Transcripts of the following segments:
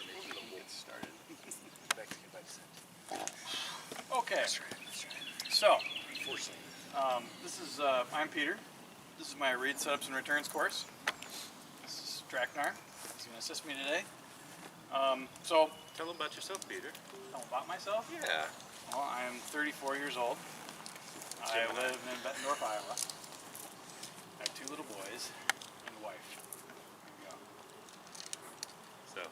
get started. Okay. So, I'm Peter. This is my read setups and returns course. This is Drakknar. He's going to assist me today. Tell them about yourself, Peter. Tell about myself? Yeah. Well, I am 34 years old. I live in Bettendorf, Iowa. I have 2 little boys and a wife. There we So,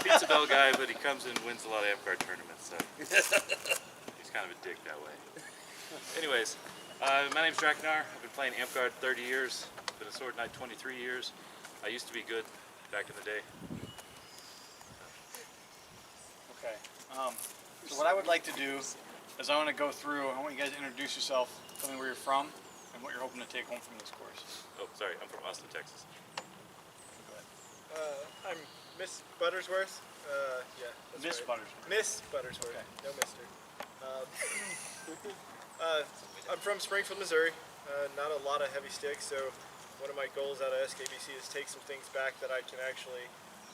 pizza bell guy, but he comes and wins a lot of AmpGuard tournaments, so he's kind of a dick that way. Anyways, my name's Drakknar. I've been playing AmpGuard 30 years. Been a Sword Knight 23 years. I used to be good back in the day. Okay. So what I would like to do is I want to go through, I want you guys to introduce yourself, tell me where you're from, and what you're hoping to take home from this course. Oh, sorry, I'm from Austin, Texas. Go ahead. I'm Miss Buttersworth. Yeah, that's Miss right. Buttersworth. Miss Buttersworth. Okay. No Mister. I'm from Springfield, Missouri. Not a lot of heavy sticks, so one of my goals out of SKBC is take some things back that I can actually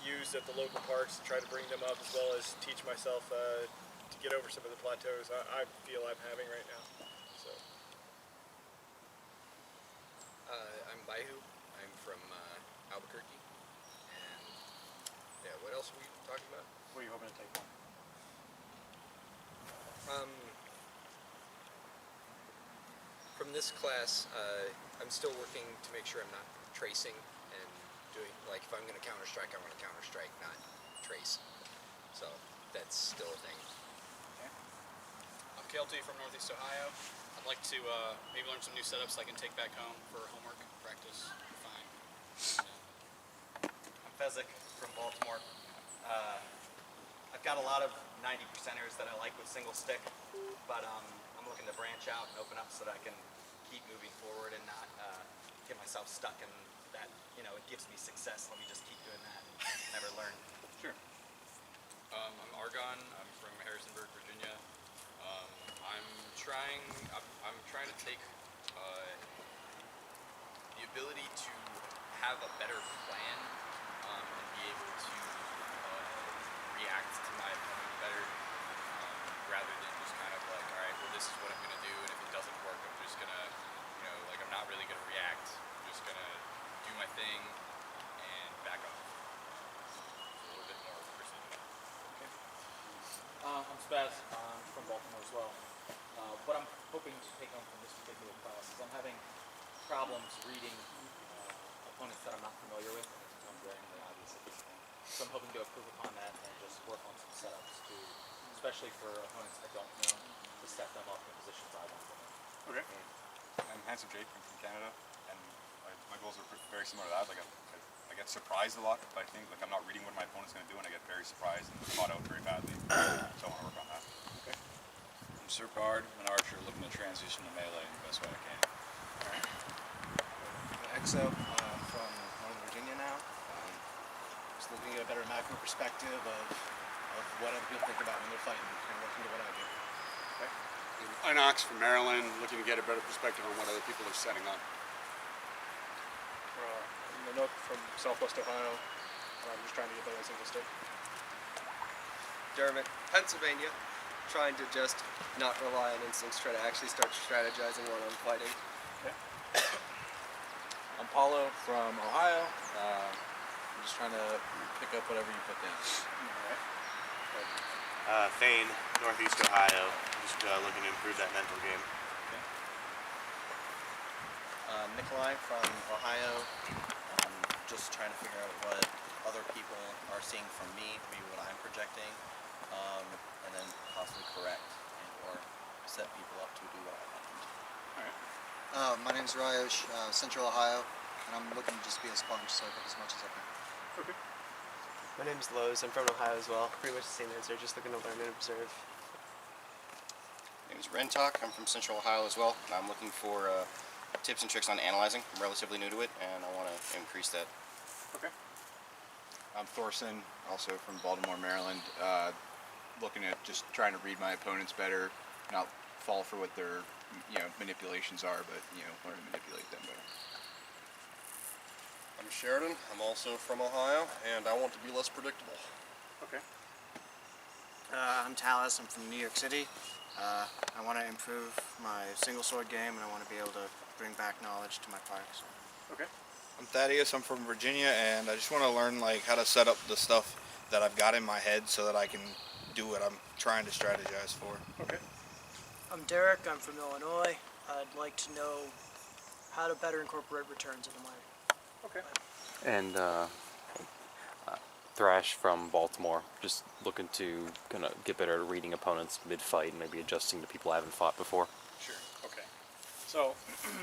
use at the local parks and try to bring them up, as well as teach myself to get over some of the plateaus I feel I'm having right now. So. I'm Baihu. I'm from Albuquerque. And yeah, what else are we talking about? What are you hoping to take home? From this class, I'm still working to make sure I'm not tracing and doing, like, if I'm going to counter-strike, I want to counter-strike, not trace. So that's still a thing. Okay. I'm KLT from Northeast Ohio. I'd like to maybe learn some new setups I can take back home for homework, practice, refine. I'm Fezzik from Baltimore. I've got a lot of 90%ers that I like with single stick, but I'm looking to branch out and open up so that I can keep moving forward and not get myself stuck in that, it gives me success. Let me just keep doing that and never learn. Sure. I'm Argon. I'm from Harrisonburg, Virginia. I'm trying to take the ability to have a better plan and be able to react to my opponent better rather than just kind of like, all right, well, this is what I'm going to do, and if it doesn't work, I'm just going to, I'm not really going to react. I'm just going to do my thing and back off. A little bit more precision. Okay. I'm Spaz. I'm from Baltimore as well. What I'm hoping to take home from this particular class is I'm having problems reading opponents that I'm not familiar with. It becomes glaringly obvious at this point. So I'm hoping to improve upon that and just work on some setups to, especially for opponents I don't know, to set them up in positions I want them in. Okay. I'm Handsome Jake. I'm from Canada, and my goals are very similar to that. Like I get surprised a lot by things. Like I'm not reading what my opponent's going to do, and I get very surprised and caught out very badly. So I want to work on that. Okay. I'm Sir Bard, I'm an archer looking to transition to melee in the best way I can. Alright. EXO, from Northern Virginia now. Just looking at a better macro perspective of what other people think about when they're fighting and looking to what I do. Okay. Inox from Maryland, looking to get a better perspective on what other people are setting up. Nanook from Southwest Ohio. I'm just trying to get better at single stick. Dermot, Pennsylvania, trying to just not rely on instincts, try to actually start strategizing while I'm fighting. Okay. I'm Paulo from Ohio. I'm just trying to pick up whatever you put down. Alright. Thane, Northeast Ohio. Just looking to improve that mental game. Nikolai from Ohio. Just trying to figure out what other people are seeing from me, maybe what I'm projecting, and then possibly correct or set people up to do what I want them to. Alright. My name's Ryosh, Central Ohio, and I'm looking to just be a sponge, soak up as much as I can. Okay. My name's Lowe's. I'm from Ohio as well. Pretty much the same answer, just looking to learn and observe. My name is Rentok. I'm from Central Ohio as well. I'm looking for tips and tricks on analyzing. I'm relatively new to it, and I want to increase that. Okay. I'm Thorson, also from Baltimore, Maryland. Looking at just trying to read my opponents better, not fall for what their manipulations are, but learn to manipulate them better. My I'm Sheridan. I'm also from Ohio, and I want to be less predictable. Okay. I'm Talis. I'm from New York City. I want to improve my single sword game, and I want to be able to bring back knowledge to my parks. Okay. I'm Thaddeus. I'm from Virginia, and I just want to learn like how to set up the stuff that I've got in my head so that I can do what I'm trying to strategize for. Okay. I'm Derek. I'm from Illinois. I'd like to know how to better incorporate returns into my. Okay. And Thrash from Baltimore, just looking to kind of get better at reading opponents mid-fight and maybe adjusting to people I haven't fought before. Sure. Okay. So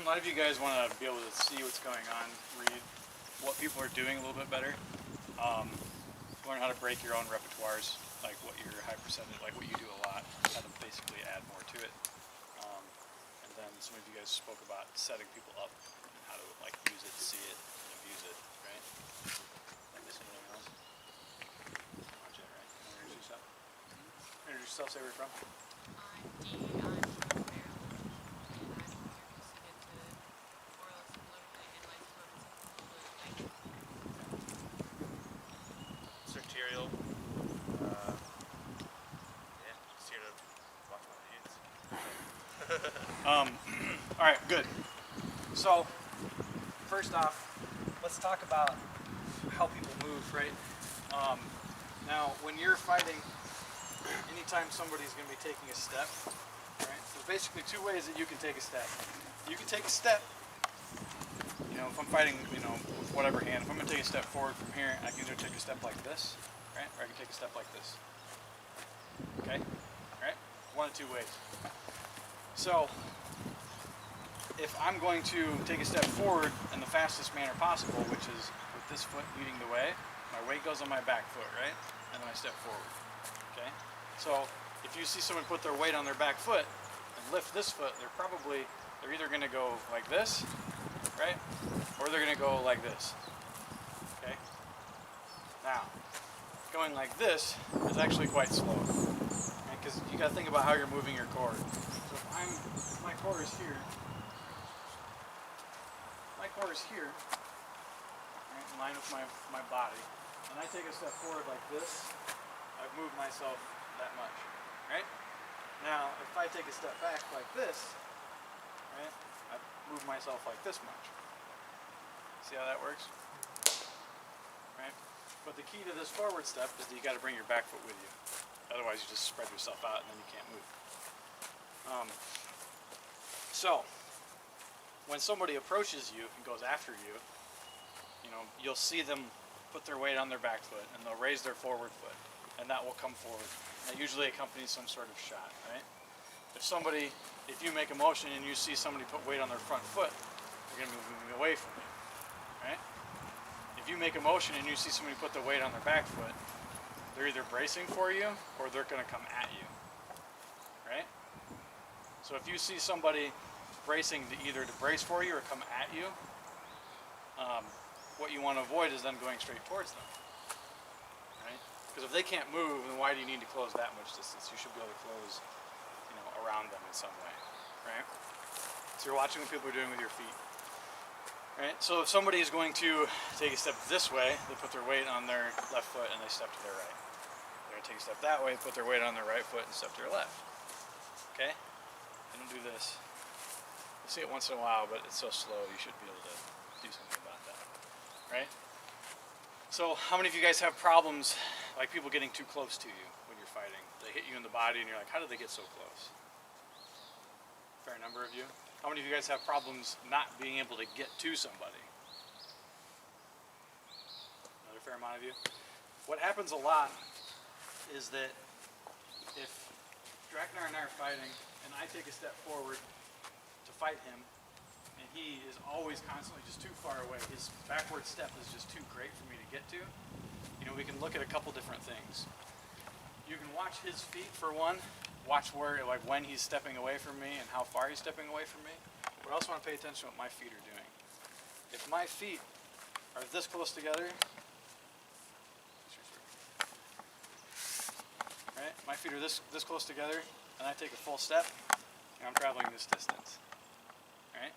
a lot of you guys want to be able to see what's going on, read what people are doing a little bit better. Learn how to break your own repertoires, like what your high percentage, like what you do a lot, how to basically add more to it. And then some of you guys spoke about setting people up and how to like use it, see it, and abuse it, right? Am I missing anything else? Not yet, right? You wanna introduce yourself? Introduce yourself, say where you're from. Material. Yeah, just here to watch my kids. All right, good. So, first off, let's talk about how people move, right? Now, when you're fighting, anytime somebody's going to be taking a step, right? There's basically two ways that you can take a step. You can take a step. You know, if I'm fighting, you know, with whatever hand, if I'm going to take a step forward from here, I can either take a step like this, right? Or I can take a step like this. Okay? Right? One of two ways. So, if I'm going to take a step forward in the fastest manner possible, which is with this foot leading the way, my weight goes on my back foot, right? And then I step forward. Okay? So, if you see someone put their weight on their back foot and lift this foot, they're either going to go like this, right? Or they're going to go like this. Okay? Now, going like this is actually quite slow. Because you got to think about how you're moving your core. So if my core is here, right, in line with my body, and I take a step forward like this, I've moved myself that much, right? Now, if I take a step back like this, right, I've moved myself like this much. See how that works? Right? But the key to this forward step is that you got to bring your back foot with you. Otherwise, you just spread yourself out and then you can't move. So, when somebody approaches you and goes after you, you know, you'll see them put their weight on their back foot and they'll raise their forward foot, and that will come forward. That usually accompanies some sort of shot, right? If you make a motion and you see somebody put weight on their front foot, they're going to be moving away from you, right? If you make a motion and you see somebody put the weight on their back foot, they're either bracing for you or they're going to come at you, right? So if you see somebody bracing either to brace for you or come at you, what you want to avoid is then going straight towards them, right? Because if they can't move, then why do you need to close that much distance? You should be able to close, you know, around them in some way, right? So you're watching what people are doing with your feet, right? So if somebody is going to take a step this way, they put their weight on their left foot and they step to their right. They're going to take a step that way, put their weight on their right foot and step to their left, okay? They don't do this. You'll see it once in a while, but it's so slow you should be able to do something about that, right? So how many of you guys have problems like people getting too close to you when you're fighting? They hit you in the body and you're like, how did they get so close? Fair number of you. How many of you guys have problems not being able to get to somebody? Another fair amount of you. What happens a lot is that if Drakknar and I are fighting and I take a step forward to fight him, and he is always constantly just too far away. His backward step is just too great for me to get to. You know, we can look at a couple different things. You can watch his feet for one. Watch where, like when he's stepping away from me and how far he's stepping away from me. But I also want to pay attention to what my feet are doing. If my feet are this close together, right? My feet are this close together, and I take a full step, and I'm traveling this distance. Right?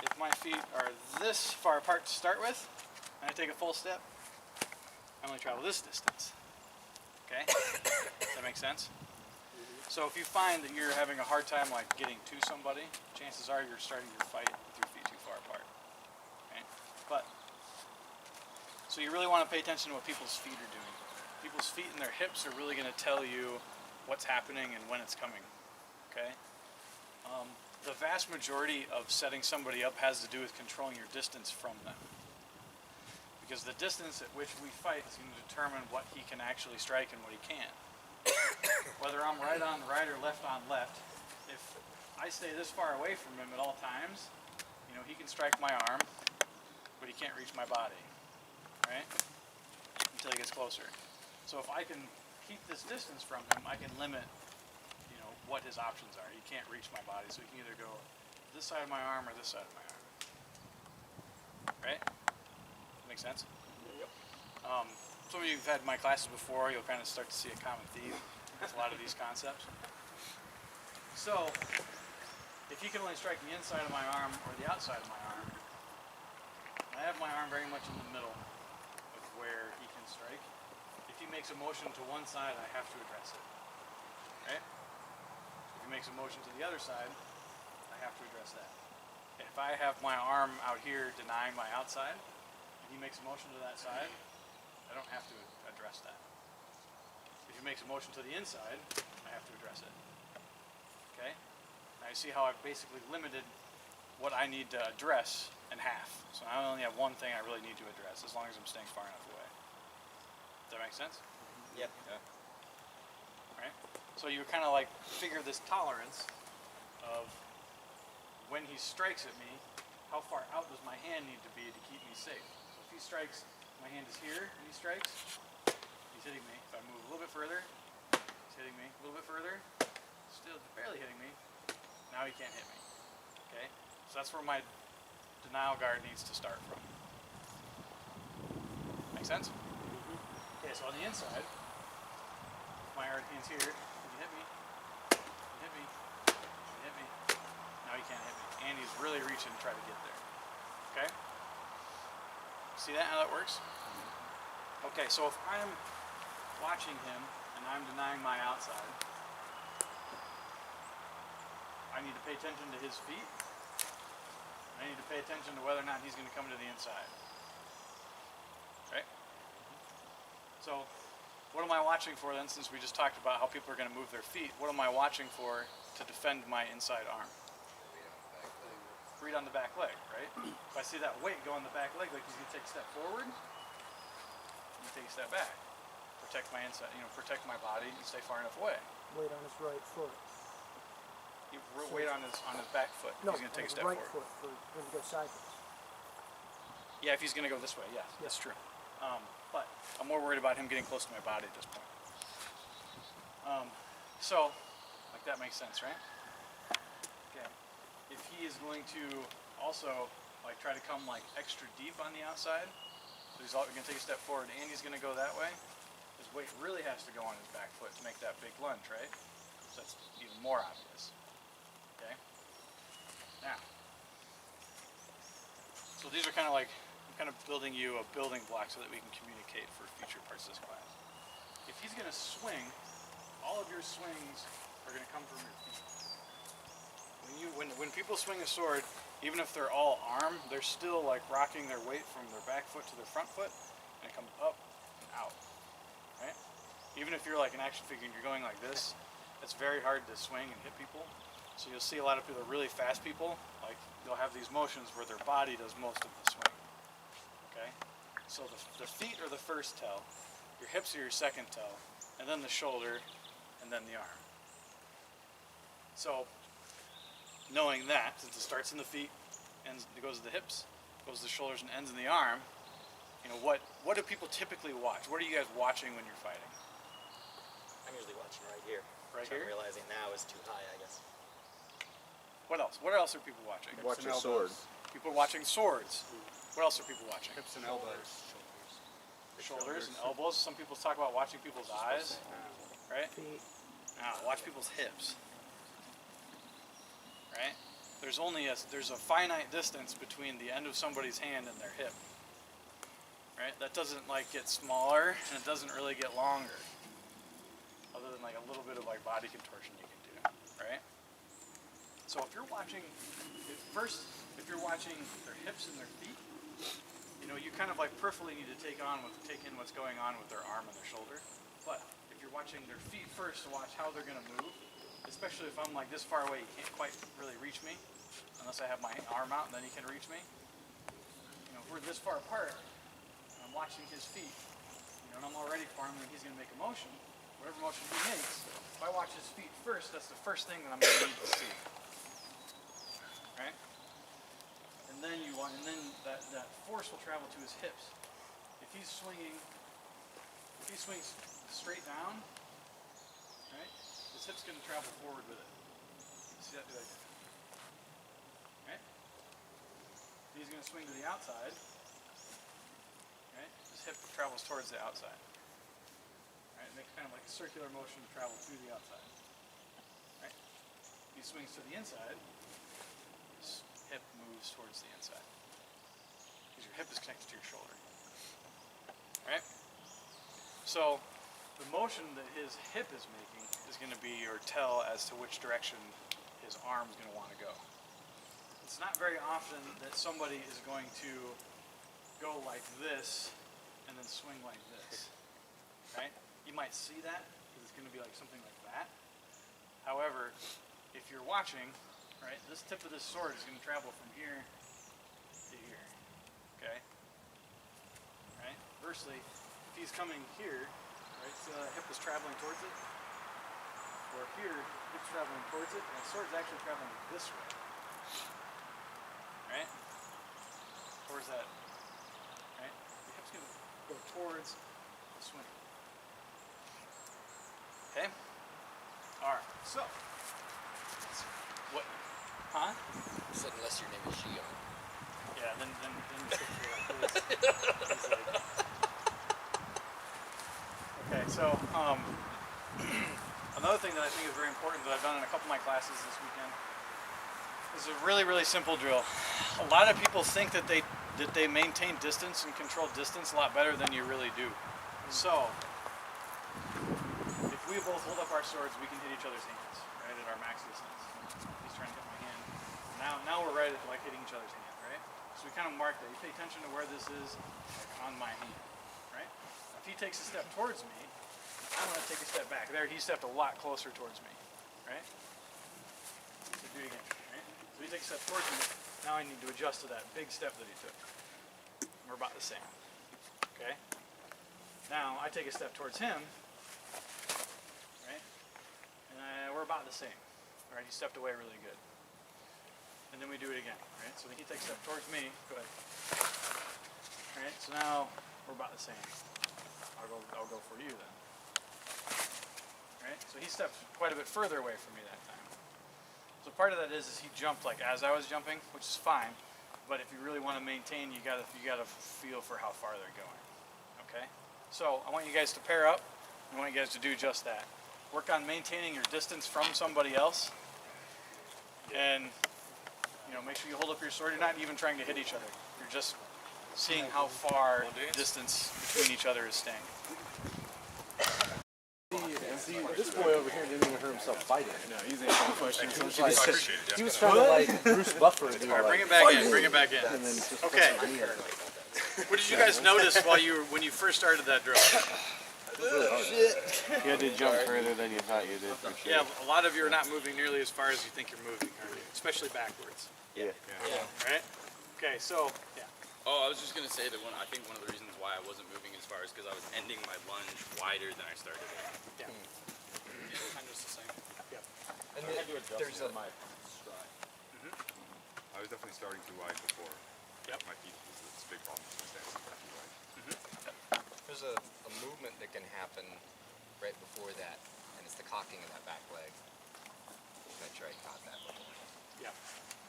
If my feet are this far apart to start with, and I take a full step, I only travel this distance. Okay? Does that make sense? So if you find that you're having a hard time like getting to somebody, chances are you're starting your fight with your feet too far apart. Okay? But so you really want to pay attention to what people's feet are doing. People's feet and their hips are really going to tell you what's happening and when it's coming. Okay? The vast majority of setting somebody up has to do with controlling your distance from them. Because the distance at which we fight is going to determine what he can actually strike and what he can't. Whether I'm right on right or left on left, if I stay this far away from him at all times, you know, he can strike my arm, but he can't reach my body, right? Until he gets closer. So if I can keep this distance from him, I can limit, you know, what his options are. He can't reach my body, so he can either go this side of my arm or this side of my arm. Right? Make sense? Yep. Some of you have had my classes before, you'll kind of start to see a common theme with a lot of these concepts. So, if he can only strike the inside of my arm or the outside of my arm, I have my arm very much in the middle of where he can strike. If he makes a motion to one side, I have to address it. Right? If he makes a motion to the other side, I have to address that. If I have my arm out here denying my outside, and he makes a motion to that side, I don't have to address that. If he makes a motion to the inside, I have to address it. Okay? Now you see how I've basically limited what I need to address in half. So I only have one thing I really need to address, as long as I'm staying far enough away. Does that make sense? Yep. Yeah. Right? So you kind of like figure this tolerance of when he strikes at me, how far out does my hand need to be to keep me safe? So if he strikes, my hand is here, and he strikes, he's hitting me. If I move a little bit further, he's hitting me. A little bit further, still barely hitting me. Now he can't hit me. Okay? So that's where my denial guard needs to start from. Make sense? Okay, so on the inside, my hand's here. Can you hit me? Can you hit me? Can you hit me? Now he can't hit me. And he's really reaching to try to get there. Okay? See that, how that works? Okay, so if I'm watching him and I'm denying my outside, I need to pay attention to his feet. I need to pay attention to whether or not he's going to come to the inside. Okay? So, what am I watching for then, since we just talked about how people are going to move their feet? What am I watching for to defend my inside arm? Read on the back leg, right? If I see that weight go on the back leg, like he's going to take a step forward, you take a step back. Protect my inside, you know, protect my body and stay far enough away. Weight on his right foot. Weight on his back foot. No, he's going to take a step right forward. foot for him to go sideways. Yeah, if he's going to go this way, yes, that's true. But I'm more worried about him getting close to my body at this point. So, like that makes sense, right? Okay. If he is going to also like try to come like extra deep on the outside, so he's going to take a step forward and he's going to go that way, his weight really has to go on his back foot to make that big lunge, right? So that's even more obvious. Okay? Now, so these are kind of like, I'm kind of building you a building block so that we can communicate for future parts of this class. If he's going to swing, all of your swings are going to come from your feet. When people swing a sword, even if they're all arm, they're still like rocking their weight from their back foot to their front foot, and it comes up and out, right? Even if you're like an action figure and you're going like this, it's very hard to swing and hit people. So you'll see a lot of people, really fast people, like they'll have these motions where their body does most of the swing, okay? So the feet are the first tell, your hips are your second tell, and then the shoulder, and then the arm. So, knowing that, since it starts in the feet, and it goes to the hips, goes to the shoulders, and ends in the arm, you know, what do people typically watch? What are you guys watching when you're fighting? I'm usually watching right here. Right which here? I'm realizing now is too high, I guess. What else? What else are people watching? Watch a sword. People watching swords. What else are people watching? Hips and elbows. Shoulders and elbows. Some people talk about watching people's eyes, right? Feet. Watch people's hips, right? there's a finite distance between the end of somebody's hand and their hip. Right? That doesn't like get smaller and it doesn't really get longer. Other than like a little bit of like body contortion you can do, right? So if you're watching, if you're watching their hips and their feet, you know, you kind of like peripherally need to take in what's going on with their arm and their shoulder. But if you're watching their feet first to watch how they're gonna move, especially if I'm like this far away, you can't quite really reach me, unless I have my arm out and then you can reach me. You know, if we're this far apart, and I'm watching his feet, you know, and I'm already farming and he's gonna make a motion. Whatever motion he makes, if I watch his feet first, that's the first thing that I'm going to need to see. Right? And then that force will travel to his hips. If he swings straight down, right, his hip's going to travel forward with it. See that? Do that again. Right? He's going to swing to the outside. Right? His hip travels towards the outside. It makes kind of like a circular motion to travel through the outside. Right? He swings to the inside, his hip moves towards the inside. Because your hip is connected to your shoulder. Right? So the motion that his hip is making is going to be your tell as to which direction his arm is going to want to go. It's not very often that somebody is going to go like this and then swing like this. Right? You might see that, because it's going to be like something like that. However, if you're watching, right, this tip of this sword is going to travel from here to here, okay? Right? Conversely, if he's coming here, right, so the hip is traveling towards it, or here, hip's traveling towards it, and the sword's actually traveling this way, right? Towards that, right? The hip's going to go towards the swing. Okay? Alright, so. What? Huh? You said unless your name is Gio. Yeah, then you should feel like this. Okay, so, another thing that I think is very important that I've done in a couple of my classes this weekend is a really, really simple drill. A lot of people think that they maintain distance and control distance a lot better than you really do. So, if we both hold up our swords, we can hit each other's hands, right, at our max distance. He's trying to hit my hand. Now we're right at like hitting each other's hand, right? So we kind of mark that. You pay attention to where this is like, on my hand, right? If he takes a step towards me, I'm going to take a step back. There, he stepped a lot closer towards me, right? So do it again, right? So he takes a step towards me. Now I need to adjust to that big step that he took. We're about the same, okay? Now I take a step towards him. We're about the same. All right, he stepped away really good. And then we do it again, right? So he takes a step towards me. Go ahead. All right, so now we're about the same. I'll go for you then. All right, so he stepped quite a bit further away from me that time. So part of that is he jumped like as I was jumping, which is fine. But if you really want to maintain, you gotta feel for how far they're going. Okay? So I want you guys to pair up. I want you guys to do just that. Work on maintaining your distance from somebody else, and make sure you hold up your sword. You're not even trying to hit each other. You're just seeing how far distance between each other is staying. This boy over here didn't even hear himself fighting. No, he's answering questions. He was trying to like Bruce Buffer. All right, bring it back in. Bring it back in. Okay. What did you guys notice when you first started that drill? You had to jump further than you thought you did. For sure. Yeah, a lot of you are not moving nearly as far as you think you're moving, aren't you? Especially backwards. Yeah. Right? Okay, so, yeah. Oh, I was just going to say that I think one of the reasons why I wasn't moving as far is because I was ending my lunge wider than I started it. Yeah. Kind of just the same. Yeah. And there's my stride. I was definitely starting too wide before. Yep. My feet, it's a big problem. My stance is far too wide. There's a movement that can happen right before that, and it's the cocking of that back leg. Make sure I caught that before. Yeah.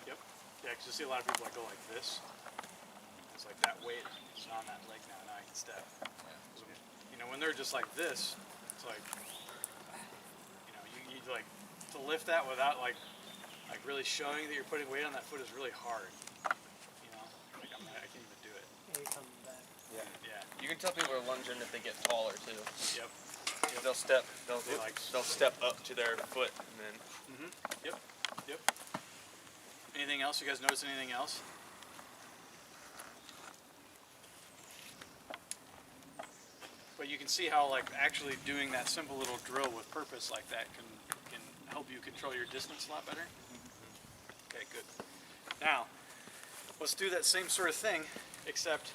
Yep. Yeah, because you see a lot of people that go like this. It's like that weight is on that leg now. Now I can step. So, when they're just like this, it's like, you like to lift that without like like really showing that you're putting weight on that foot is really hard. You know, like I can't even do it. Are you coming back? Yeah. Yeah. You can tell people are lunging if they get taller too. Yep. They'll step up to their foot and then. Yep. Yep. Anything else? You guys notice anything else? But you can see how like actually doing that simple little drill with purpose like that can help you control your distance a lot better. Okay, good. Now, let's do that same sort of thing, except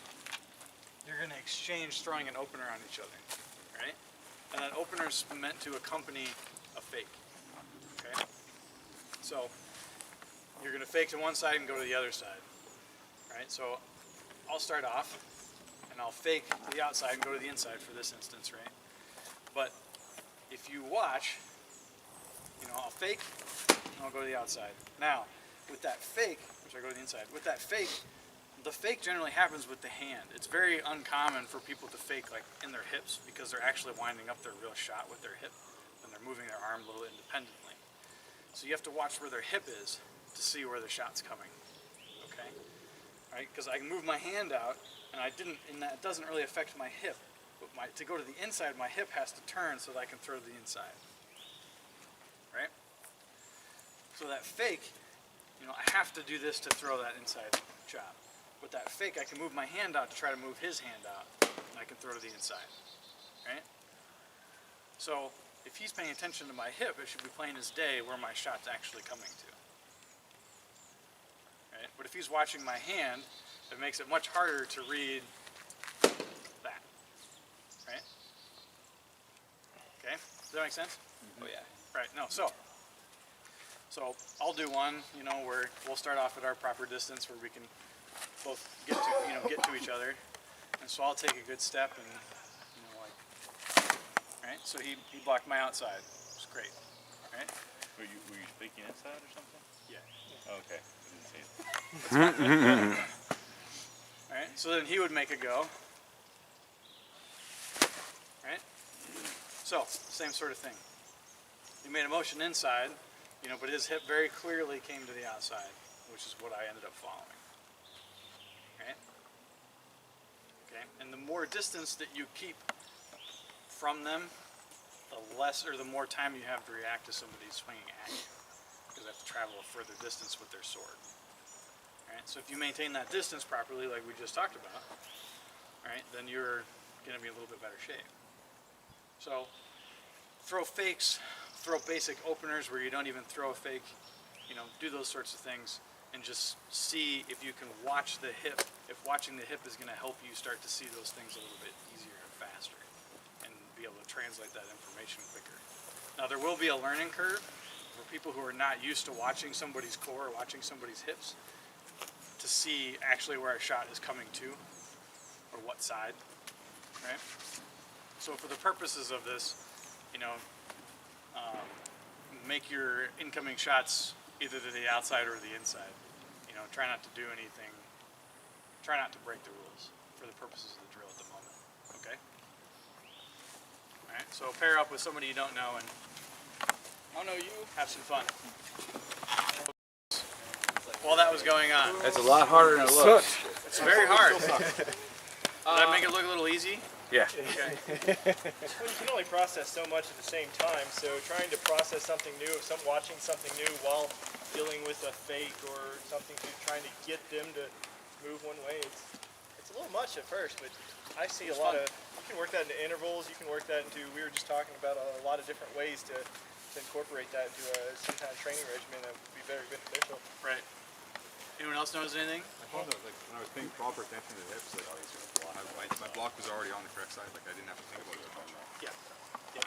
you're going to exchange throwing an opener on each other, right? And that opener is meant to accompany a fake, okay? So you're going to fake to one side and go to the other side, right? So I'll start off, and I'll fake to the outside and go to the inside for this instance, right? But if you watch, you know, I'll fake, and I'll go to the outside. Now, with that fake, which I go to the inside, with that fake, the fake generally happens with the hand. It's very uncommon for people to fake like in their hips because they're actually winding up their real shot with their hip and they're moving their arm a little independently. So you have to watch where their hip is to see where the shot's coming, okay? Right? Because I can move my hand out and it doesn't really affect my hip, but to go to the inside, my hip has to turn so that I can throw to the inside, right? So that fake, you know, I have to do this to throw that inside shot. With that fake, I can move my hand out to try to move his hand out, and I can throw to the inside, right? So if he's paying attention to my hip, it should be plain as day where my shot's actually coming to, right? But if he's watching my hand, it makes it much harder to read that, right? Okay, does that make sense? Oh yeah. Right, no, so I'll do one, you know, where we'll start off at our proper distance where we can both get to each other. And so I'll take a good step and, you know, like, right? So he blocked my outside. It's great, right? Were you faking inside or something? Yeah. Okay, I didn't see it. All right, so then he would make a go, right? So, same sort of thing. He made a motion inside, you know, but his hip very clearly came to the outside, which is what I ended up following, right? Okay, and the more distance that you keep from them, the more time you have to react to somebody swinging at you, because they have to travel a further distance with their sword. Right? So if you maintain that distance properly, like we just talked about, right, then you're going to be in a little bit better shape. So throw fakes, throw basic openers where you don't even throw a fake, you know, do those sorts of things, and just see if you can watch the hip, if watching the hip is going to help you start to see those things a little bit easier and faster, and be able to translate that information quicker. Now there will be a learning curve for people who are not used to watching somebody's core or watching somebody's hips, to see actually where a shot is coming to, or what side, right? So for the purposes of this, you know, make your incoming shots either to the outside or the inside. You know, try not to do anything, try not to break the rules for the purposes of the drill at the moment, okay? All right, so pair up with somebody you don't know and I'll know you, have some fun. While that was going on. It's a lot harder than it looks. It's very hard. Did that make it look a little easy? Yeah. Okay. Well, you can only process so much at the same time, so trying to process something new, watching something new while dealing with a fake or something, trying to get them to move one way, it's a little much at first, but I see a lot of, you can work that into intervals, you can work that into, we were just talking about a lot of different ways to incorporate that into some kind of training regimen that would be very beneficial. Right. Anyone else notice anything? I found that, like, when I was paying proper attention to the hips, like, my block was already on the correct side. Like, I didn't have to think about it. Yeah.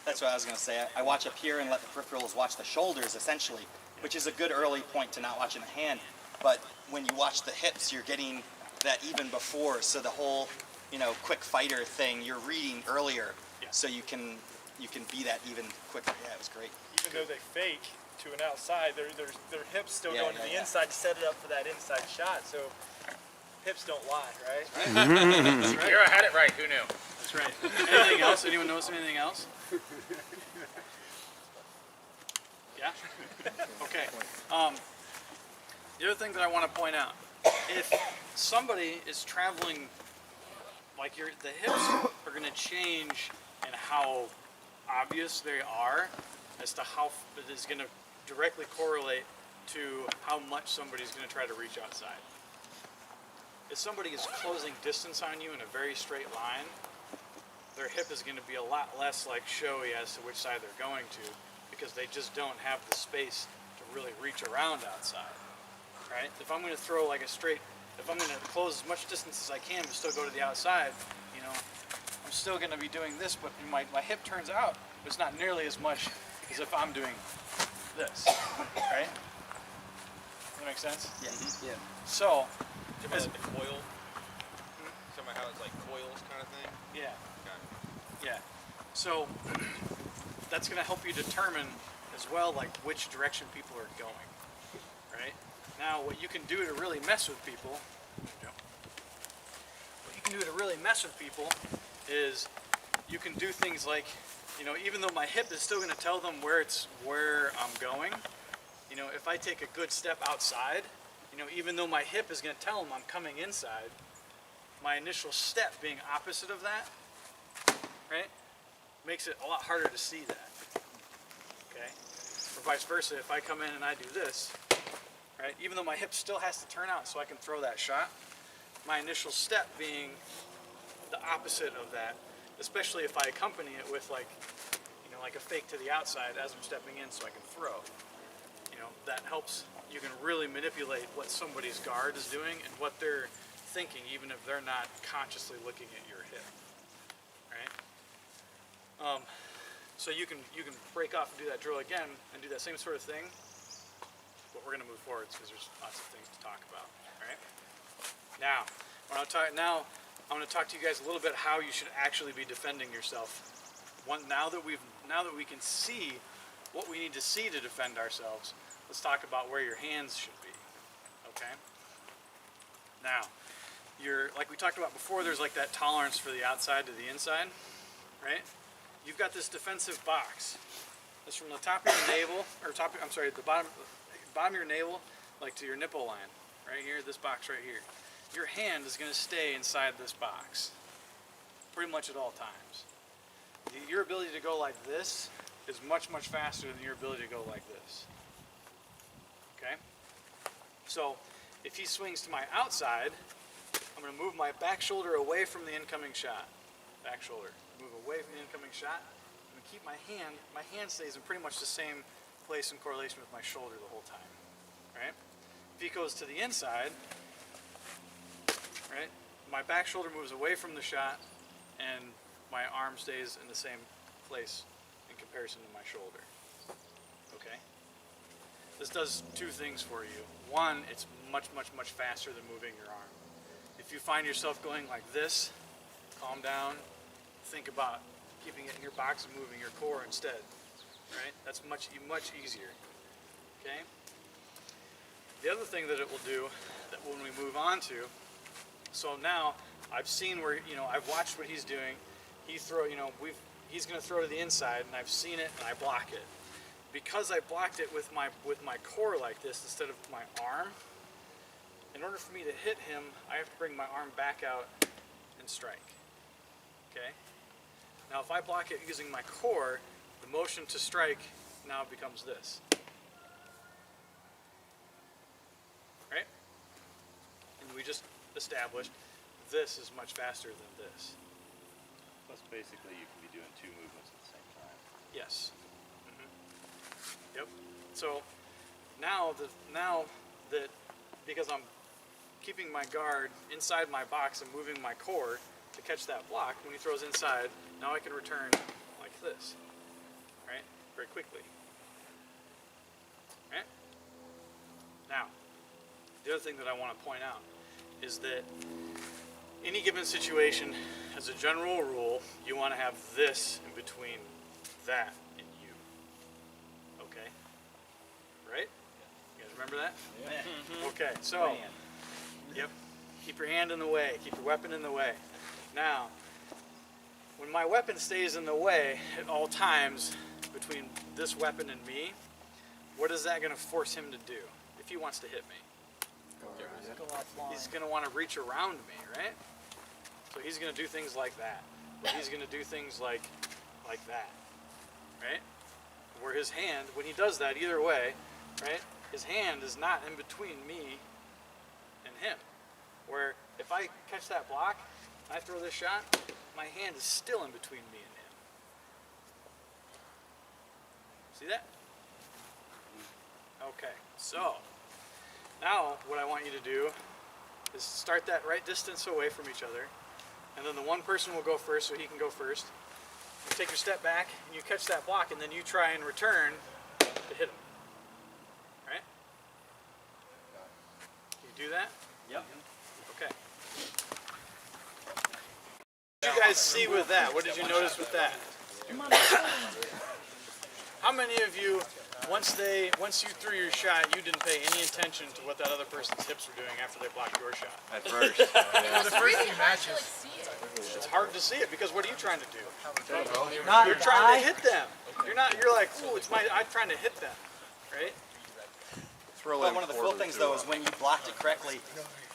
That's what I was going to say. I watch up here and let the peripherals watch the shoulders, essentially, which is a good early point to not watching the hand. But when you watch the hips, you're getting that even before. So the whole, you know, quick fighter thing, you're reading earlier, so you can be that even quicker. Yeah, it was great. Even though they fake to an outside, their hips still going to the inside to set it up for that inside shot. So hips don't lie, right? That's right. I had it right. Who knew? That's right. Anything else? Anyone notice anything else? Yeah? Okay. The other thing that I want to point out, if somebody is traveling, like the hips are going to change in how obvious they are as to how it is going to directly correlate to how much somebody's going to try to reach outside. If somebody is closing distance on you in a very straight line, their hip is going to be a lot less like showy as to which side they're going to, because they just don't have the space to really reach around outside, right? If I'm going to throw like a straight, if I'm going to close as much distance as I can but still go to the outside, you know, I'm still going to be doing this, but my hip turns out, but it's not nearly as much as if I'm doing this, right? Does that make sense? Yeah. Yeah. So, Talking about like the coil? Talking about how it's like coils kind of thing? yeah. Got it. Yeah. So that's going to help you determine as well, like which direction people are going, right? Now, what you can do to really mess with people, is you can do things like, you know, even though my hip is still going to tell them where I'm going, you know, if I take a good step outside, you know, even though my hip is going to tell them I'm coming inside, my initial step being opposite of that, right, makes it a lot harder to see that, okay? Or vice versa, if I come in and I do this, right, even though my hip still has to turn out so I can throw that shot, my initial step being the opposite of that, especially if I accompany it with like, you know, like a fake to the outside as I'm stepping in so I can throw. You know, that helps. You can really manipulate what somebody's guard is doing and what they're thinking, even if they're not consciously looking at your hip, right? So you can break off and do that drill again and do that same sort of thing, but we're going to move forward because there's lots of things to talk about, all right? Now, I'm going to talk to you guys a little bit how you should actually be defending yourself. Now that we can see what we need to see to defend ourselves, let's talk about where your hands should be, okay? Now, like we talked about before, there's like that tolerance for the outside to the inside, right? You've got this defensive box. It's from the top of your navel, or the bottom of your navel, like to your nipple line, right here, this box right here. Your hand is going to stay inside this box pretty much at all times. Your ability to go like this is much, much faster than your ability to go like this. Okay? So, if he swings to my outside, I'm going to move my back shoulder away from the incoming shot. Back shoulder. Move away from the incoming shot. I'm going to keep my hand stays in pretty much the same place in correlation with my shoulder the whole time. Right? If he goes to the inside, right, my back shoulder moves away from the shot and my arm stays in the same place in comparison to my shoulder. Okay? This does two things for you. One, it's much, much, much faster than moving your arm. If you find yourself going like this, calm down, think about keeping it in your box and moving your core instead. Right? That's much, much easier. Okay? The other thing that it will do, that when we move on to, so now I've seen where, you know, I've watched what he's doing. He's going to throw to the inside, and I've seen it, and I block it. Because I blocked it with my core like this instead of my arm, in order for me to hit him, I have to bring my arm back out and strike. Okay? Now if I block it using my core, the motion to strike now becomes this. Right? And we just established this is much faster than this. Plus, basically, you can be doing two movements at the same time. Yes. Yep. So now that because I'm keeping my guard inside my box and moving my core to catch that block, when he throws inside, now I can return like this, right? Very quickly. Right? Now, the other thing that I want to point out is that any given situation, as a general rule, you want to have this in between that and you. Okay? Right? You guys remember that? Yeah. Okay, so, yep. Keep your hand in the way. Keep your weapon in the way. Now, when my weapon stays in the way at all times between this weapon and me, what is that going to force him to do if he wants to hit me? Go offline. He's going to want to reach around me, right? So he's going to do things like that. Or he's going to do things like that, right? Where his hand, when he does that, either way, right, his hand is not in between me and him. Where if I catch that block, and I throw this shot, my hand is still in between me and him. See that? Okay, so now what I want you to do is start that right distance away from each other, and then the one person will go first so he can go first. You take your step back, and you catch that block, and then you try and return to hit him. Right? Can you do that? Yep. Okay. What did you guys see with that? What did you notice with that? How many of you, once you threw your shot, you didn't pay any attention to what that other person's hips were doing after they blocked your shot? At first. The first few matches. It's hard to see it because what are you trying to do? You're trying to hit them. You're like, ooh, I'm trying to hit them, right? It's really one of the cool things though is when you blocked it correctly,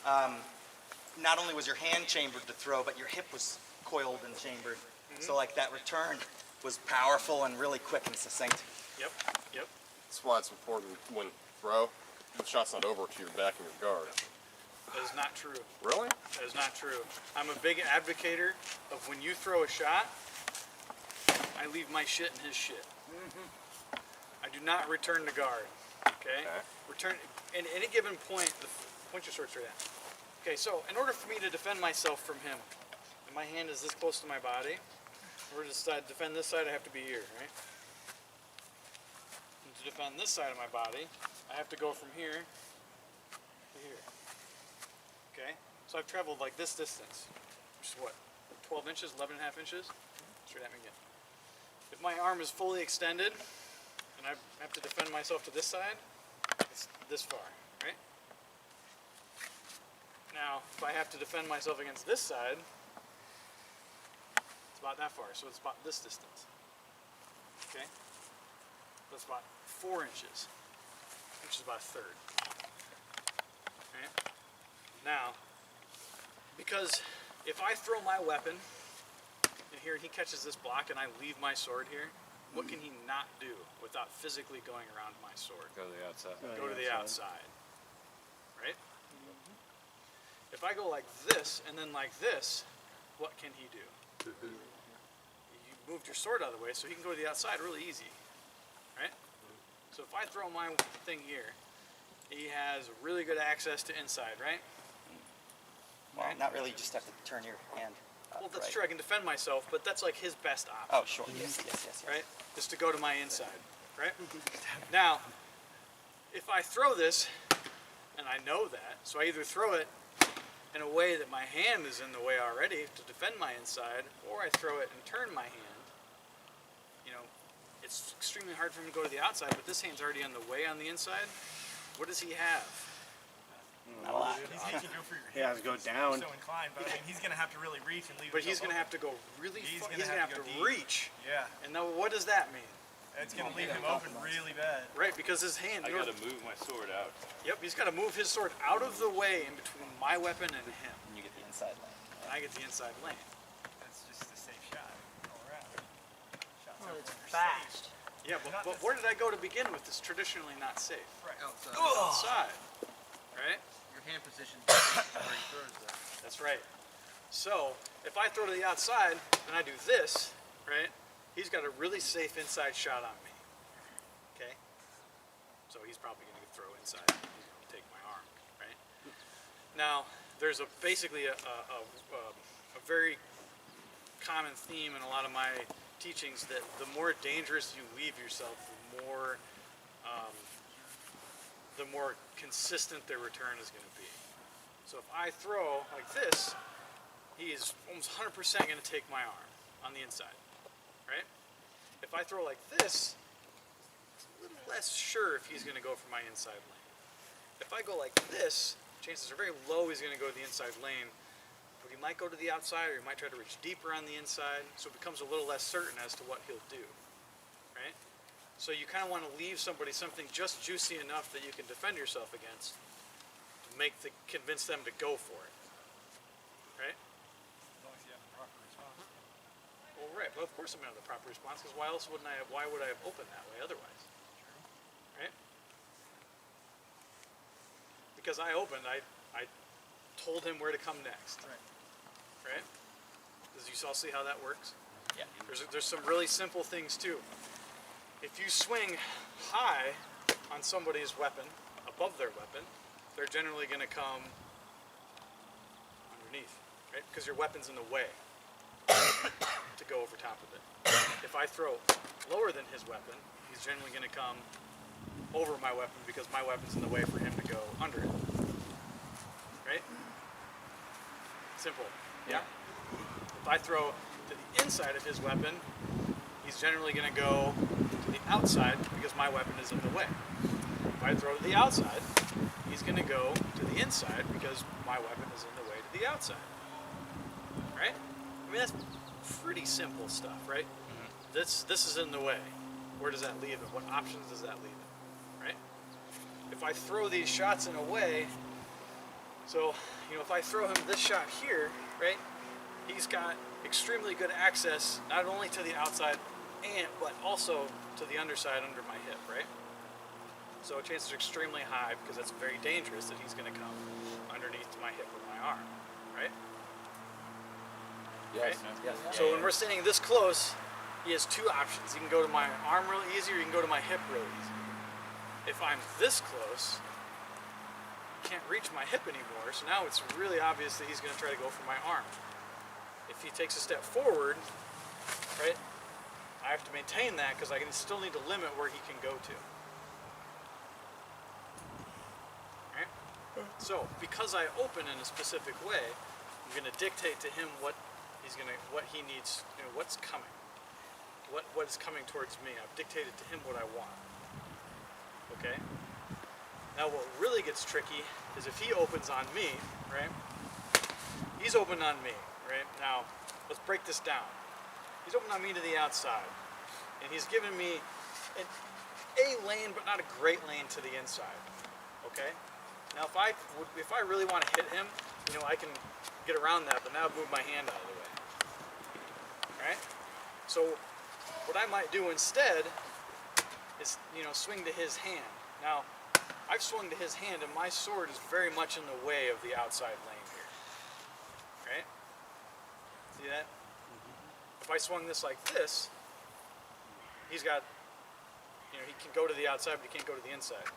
not only was your hand chambered to throw, but your hip was coiled and chambered. So like that return was powerful and really quick and succinct. Yep. That's why it's important when throw, the shot's not over to your back and your guard. That is not true. Really? That is not true. I'm a big advocator of when you throw a shot, I leave my shit in his shit. I do not return to guard. Okay? Return at any given point. Point your sword straight at. Okay, so in order for me to defend myself from him, and my hand is this close to my body, in order to defend this side, I have to be here, right? And to defend this side of my body, I have to go from here to here. Okay? So I've traveled like this distance, which is what, 12 inches, 11 and a half inches? Straight at me again. If my arm is fully extended, and I have to defend myself to this side, it's this far, right? Now, if I have to defend myself against this side, it's about that far, so it's about this distance. Okay? That's about 4 inches, which is about a third. Right? Now, because if I throw my weapon, and here he catches this block and I leave my sword here, what can he not do without physically going around my sword? Go to the outside. Go to the outside. Right? If I go like this and then like this, what can he do? You moved your sword out of the way so he can go to the outside really easy. Right? So if I throw my thing here, he has really good access to inside, right? Well, not really, you just have to turn your hand up, Well, that's right? true. I can defend myself, but that's like his best option. Oh, sure. Yes. Right? Is to go to my inside. Right? Now, if I throw this, and I know that, so I either throw it in a way that my hand is in the way already to defend my inside, or I throw it and turn my hand. You know, it's extremely hard for him to go to the outside, but this hand's already on the way on the inside. What does he have? Not a lot. He can go for your He has to go down. So inclined, but I mean, he's going to have to really reach and leave. But he's going to have to go really far. He's going to have to deep. reach. Yeah. And now what does that mean? It's going to leave him open really bad. Right, because his hand... I gotta move my sword out. Yep, he's got to move his sword out of the way in between my weapon and him. And you get the inside lane. And I get the inside lane. That's just a safe shot all around. Shots Well, over it's are fast. Yeah, but where did I go to begin with? It's traditionally not safe. Right. Outside. Outside. Right? Your hand position is where he throws that. That's right. So, if I throw to the outside and I do this, right, he's got a really safe inside shot on me. Okay? So he's probably going to throw inside. He's going to take my arm, right? Now, there's basically a very common theme in a lot of my teachings that the more dangerous you leave yourself, the more consistent their return is going to be. So if I throw like this, he is almost 100% going to take my arm on the inside, right? If I throw like this, it's a little less sure if he's going to go for my inside lane. If I go like this, chances are very low he's going to go to the inside lane, but he might go to the outside or he might try to reach deeper on the inside, so it becomes a little less certain as to what he'll do, right? So you kind of want to leave somebody something just juicy enough that you can defend yourself against to convince them to go for it. Right? As long as you have the proper response. Well, right. Well, of course I'm going to have the proper response, because why would I have opened that way otherwise? Right? Because I opened, I told him where to come next. Right? Does you all see how that works? Yeah. There's some really simple things too. If you swing high on somebody's weapon, above their weapon, they're generally going to come underneath, right? Because your weapon's in the way to go over top of it. If I throw lower than his weapon, he's generally going to come over my weapon because my weapon's in the way for him to go under it. Right? Simple. Yeah? If I throw to the inside of his weapon, he's generally going to go to the outside because my weapon is in the way. If I throw to the outside, he's going to go to the inside because my weapon is in the way to the outside. Right? I mean, that's pretty simple stuff, right? This is in the way. Where does that leave him? What options does that leave him? Right? If I throw these shots in a way, so, if I throw him this shot here, right, he's got extremely good access not only to the outside, but also to the underside under my hip, right? So chances are extremely high, because that's very dangerous, that he's going to come underneath my hip with my arm, right? Yes. Right? Yes. So when we're standing this close, he has two options. He can go to my arm real easy, or he can go to my hip real easy. If I'm this close, he can't reach my hip anymore, so now it's really obvious that he's going to try to go for my arm. If he takes a step forward, right, I have to maintain that because I can still need to limit where he can go to. Right? So, because I open in a specific way, I'm going to dictate to him what he needs, what's coming. What is coming towards me. I've dictated to him what I want. Okay? Now what really gets tricky is if he opens on me, right? He's opened on me, right? Now, let's break this down. He's opened on me to the outside. And he's given me a lane, but not a great lane to the inside. Okay? Now if I really want to hit him, I can get around that, but now I've moved my hand out of the way. Right? So what I might do instead is, swing to his hand. Now, I've swung to his hand, and my sword is very much in the way of the outside lane here. Right? See that? If I swung this like this, he's got, he can go to the outside, but he can't go to the inside.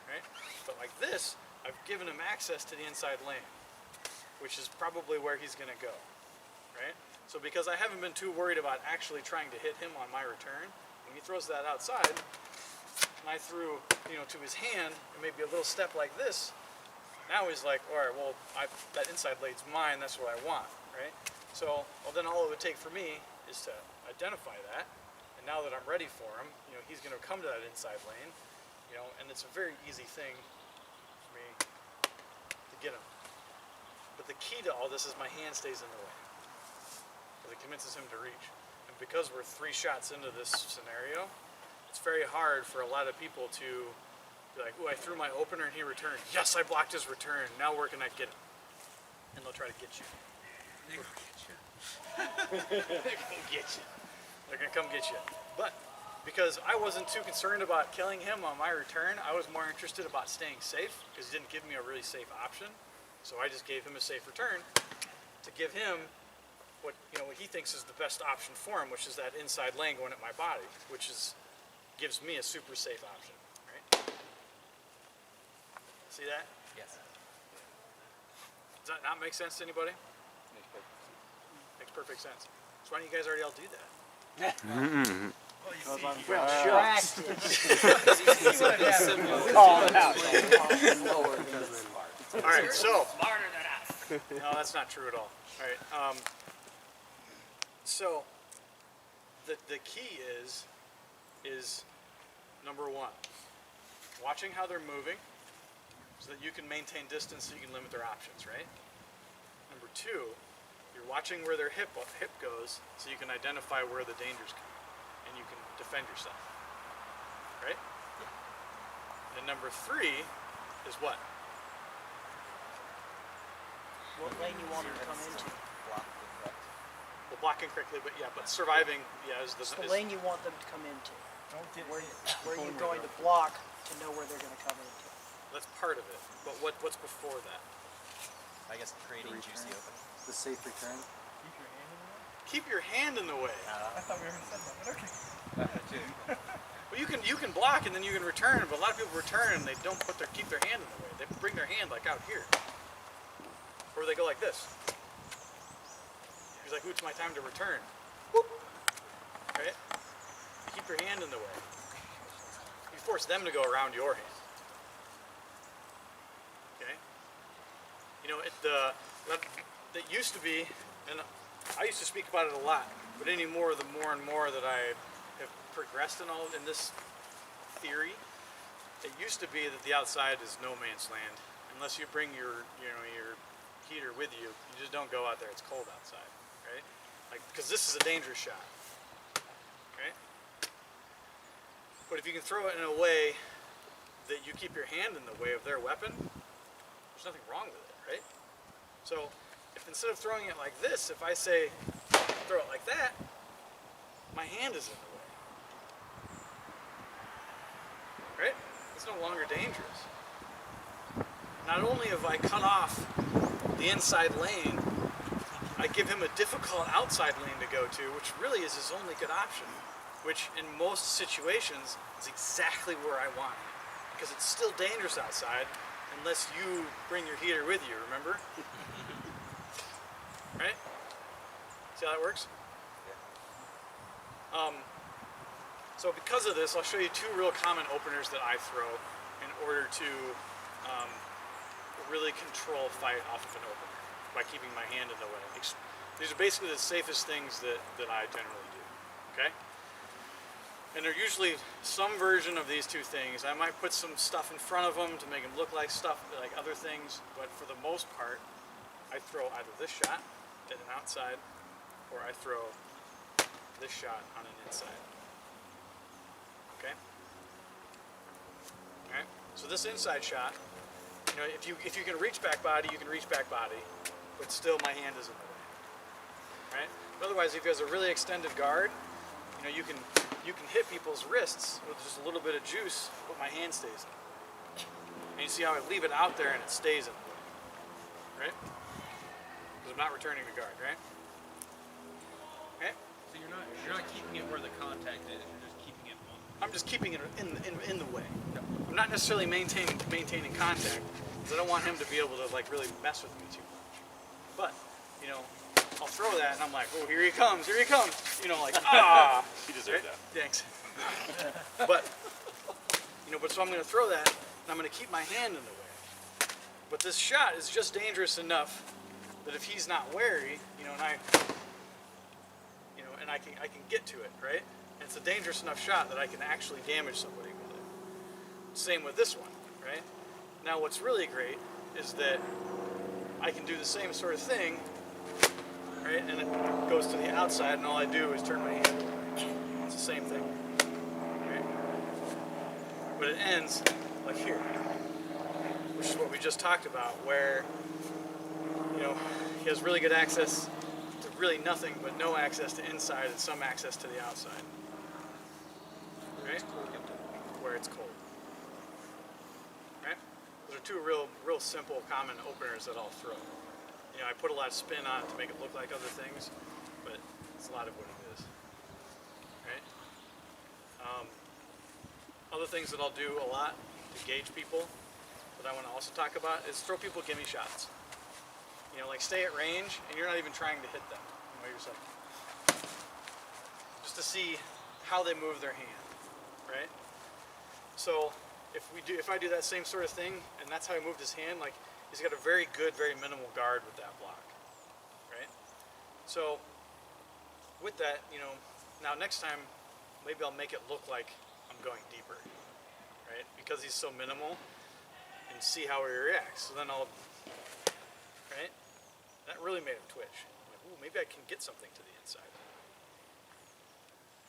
Right? But like this, I've given him access to the inside lane, which is probably where he's going to go. Right? So because I haven't been too worried about actually trying to hit him on my return, when he throws that outside, and I threw, to his hand, and maybe a little step like this, now he's like, all right, well, that inside lane's mine, that's what I want, right? So, then all it would take for me is to identify that, and now that I'm ready for him, he's going to come to that inside lane, and it's a very easy thing for me to get him. But the key to all this is my hand stays in the way, because it convinces him to reach. And because we're 3 shots into this scenario, it's very hard for a lot of people to be like, oh, I threw my opener and he returned. Yes, I blocked his return. Now where can I get him? And they'll try to get you. They're going to get you. They're going to get you. They're going to come get you. But because I wasn't too concerned about killing him on my return, I was more interested about staying safe, because he didn't give me a really safe option. So I just gave him a safe return to give him what he thinks is the best option for him, which is that inside lane going at my body, which gives me a super safe option, right? See that? Yes. Does that not make sense to anybody? Makes perfect sense. So why don't you guys already all do that? Call it out. All right, so smarter than us. No, that's not true at all. All right. So the key is number 1, watching how they're moving so that you can maintain distance so you can limit their options, right? Number 2, you're watching where their hip goes so you can identify where the danger's coming and you can defend yourself. right? And number 3 is what? What lane you want them to come into? Well, blocking correctly, but yeah, but surviving, yeah, is It's the lane you want them to come into. Where you're going to block to know where they're going to come into. That's part of it. But what's before that? I guess creating juicy opening. The safe return. Keep your hand in the way. I thought we already said that, but okay. Well, you can block and then you can return, but a lot of people return and they don't keep their hand in the way. They bring their hand like out here, or they go like this. He's like, "Ooh, it's my time to return." Whoop. Right? You keep your hand in the way. You force them to go around your hand. Okay? You know, that used to be, and I used to speak about it a lot, but anymore, the more and more that I have progressed in this theory, it used to be that the outside is no man's land unless you bring your heater with you. You just don't go out there. It's cold outside, right? Like, because this is a dangerous shot, right? But if you can throw it in a way that you keep your hand in the way of their weapon, there's nothing wrong with it, right? So if instead of throwing it like this, if I say throw it like that, my hand is in the way, right? It's no longer dangerous. Not only have I cut off the inside lane, I give him a difficult outside lane to go to, which really is his only good option, which in most situations is exactly where I want him, because it's still dangerous outside unless you bring your heater with you, remember? Right? See how that works? So because of this, I'll show you 2 real common openers that I throw in order to really control fight off of an opener by keeping my hand in the way. These are basically the safest things that I generally do, okay? And they're usually some version of these 2 things. I might put some stuff in front of them to make them look like stuff, like other things, but for the most part, I throw either this shot at an outside, or I throw this shot on an inside. Okay? Alright? So this inside shot, you know, if you can reach back body, you can reach back body, but still my hand is in the way. Right? But otherwise, if he has a really extended guard, you know, you can hit people's wrists with just a little bit of juice, but my hand stays in. And you see how I leave it out there and it stays in the way. Right? Because I'm not returning the guard, right? Okay? So you're not keeping it where the contact is. You're just keeping it. I'm just keeping it in the way. I'm not necessarily maintaining contact, because I don't want him to be able to like really mess with me too much. But you know, I'll throw that and I'm like, oh, here he comes, you know, like ah. He deserves that. Thanks. But you know, so I'm going to throw that and I'm going to keep my hand in the way. But this shot is just dangerous enough that if he's not wary, you know, and I can get to it, right? And it's a dangerous enough shot that I can actually damage somebody with it. Same with this one, right? Now what's really great is that I can do the same sort of thing, right? And it goes to the outside and all I do is turn my hand away. It's the same thing, right? But it ends like here, which is what we just talked about, where, you know, he has really good access to really nothing but no access to inside and some access to the outside. Right? Where it's cold. Right? Those are 2 real simple common openers that I'll throw. You know, I put a lot of spin on it to make it look like other things, but it's a lot of what it is. Right? Other things that I'll do a lot to gauge people that I want to also talk about is throw people gimme shots. You know, like stay at range and you're not even trying to hit them. You know, you're just like, just to see how they move their hand, right? So if I do that same sort of thing and that's how he moved his hand, like he's got a very good, very minimal guard with that block, right? So with that, you know, now next time maybe I'll make it look like I'm going deeper, right? Because he's so minimal, and see how he reacts. So then I'll, right? That really made him twitch. I'm like, ooh, maybe I can get something to the inside.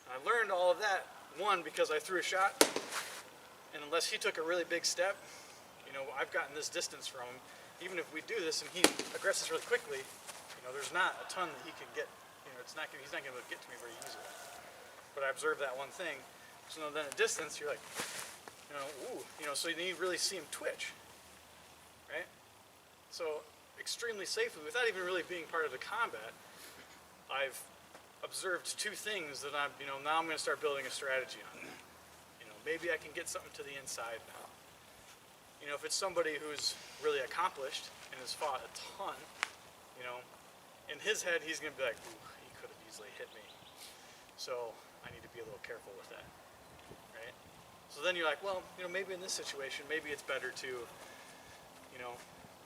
And I learned all of that One, because I threw a shot, and unless he took a really big step, you know, I've gotten this distance from him. Even if we do this and he aggresses really quickly, you know, there's not a ton that he can get. You know, he's not going to be able to get to me very easily. But I observed that one thing. So then at distance, you're like, you know, ooh, you know, so you need to really see him twitch, right? So extremely safely, without even really being part of the combat, I've observed two things that I'm, you know, now I'm going to start building a strategy on. You know, maybe I can get something to the inside now. You know, if it's somebody who's really accomplished and has fought a ton, you know, in his head he's going to be like, ooh, he could have easily hit me. So I need to be a little careful with that, right? So then you're like, well, you know, maybe in this situation, maybe it's better to, you know,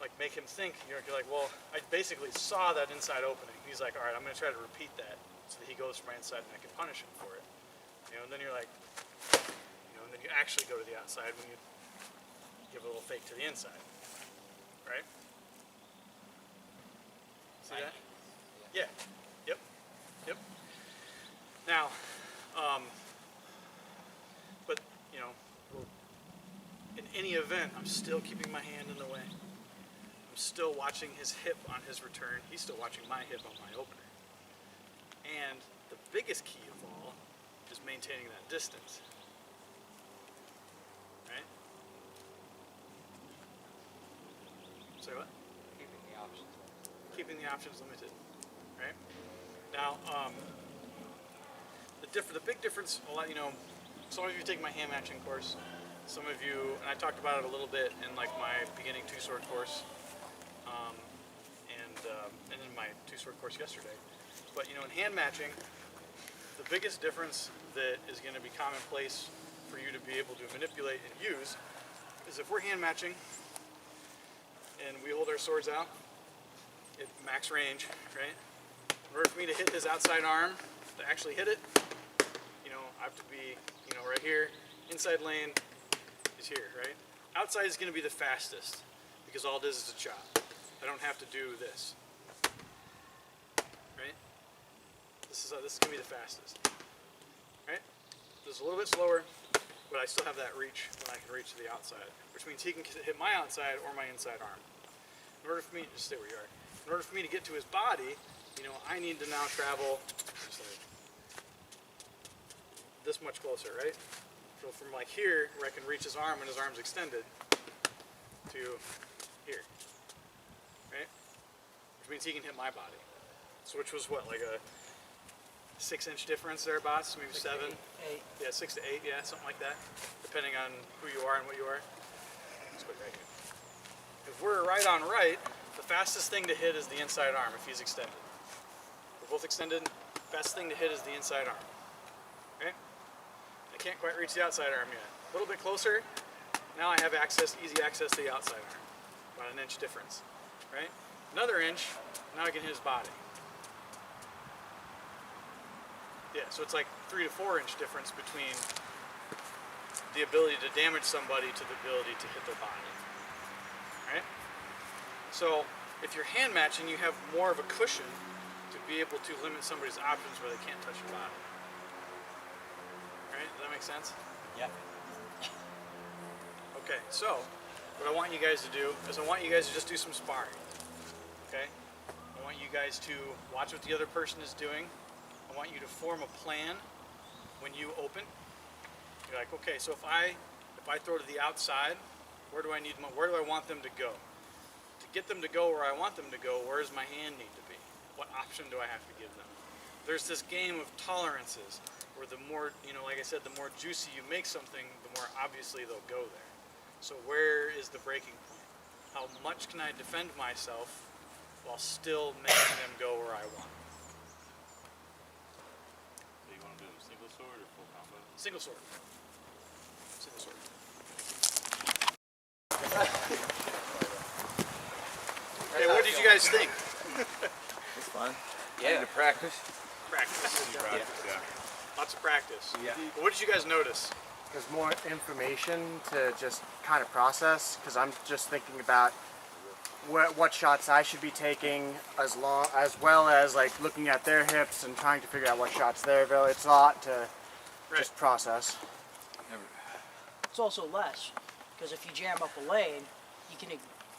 like make him think. You're like, well, I basically saw that inside opening. He's like, all right, I'm going to try to repeat that so that he goes for my inside and I can punish him for it. You know, and then you're like, you know, and then you actually go to the outside when you give a little fake to the inside, right? See that? Yeah. Yep. Yep. Now, but you know, in any event, I'm still keeping my hand in the way. I'm still watching his hip on his return. He's still watching my hip on my opener. And the biggest key of all is maintaining that distance. Right? Say what? Keeping the options limited. Keeping the options limited. Right? Now, the big difference, you know, some of you take my hand matching course. Some of you, and I talked about it a little bit in like my beginning two-sword course, and in my two-sword course yesterday. But you know, in hand matching, the biggest difference that is going to be commonplace for you to be able to manipulate and use is if we're hand matching and we hold our swords out at max range, right? In order for me to hit his outside arm, to actually hit it, you know, I have to be, you know, right here. Inside lane is here, right? Outside is going to be the fastest because all it is a chop. I don't have to do this, right? This is going to be the fastest, right? This is a little bit slower, but I still have that reach when I can reach to the outside, which means he can hit my outside or my inside arm. In order for me, just stay where you are. In order for me to get to his body, you know, I need to now travel just like this much closer, right? So from like here, where I can reach his arm and his arm's extended, to here, right? Which means he can hit my body. So which was what, like a 6-inch difference thereabouts, maybe 7? 8. Yeah, 6 to 8, yeah, something like that, depending on who you are and what you are. Let's put it right here. If we're right on right, the fastest thing to hit is the inside arm if he's extended. We're both extended, fastest thing to hit is the inside arm. Okay? I can't quite reach the outside arm yet. A little bit closer, now I have access, easy access to the outside arm. About an inch difference, right? Another inch, now I can hit his body. Yeah, so it's like 3 to 4 inch difference between the ability to damage somebody to the ability to hit their body. Right? So if you're hand matching, you have more of a cushion to be able to limit somebody's options where they can't touch your body. Right? Does that make sense? Yeah. Okay, so what I want you guys to do is I want you guys to just do some sparring. Okay? I want you guys to watch what the other person is doing. I want you to form a plan when you open. You're like, okay, so if I throw to the outside, where do I want them to go? To get them to go where I want them to go, where does my hand need to be? What option do I have to give them? There's this game of tolerances where the more, you know, like I said, the more juicy you make something, the more obviously they'll go there. So where is the breaking point? How much can I defend myself while still making them go where I want? So you want to do them single sword or full combo? Single sword. Single sword. Okay, what did you guys think? It's fun. Yeah. I need to practice. Practice. Yeah. Lots of practice. Yeah. What did you guys notice? There's more information to just kind of process, because I'm just thinking about what shots I should be taking, as well as like looking at their hips and trying to figure out what shots they're available. It's a lot to just process. It's also less, because if you jam up a lane, you can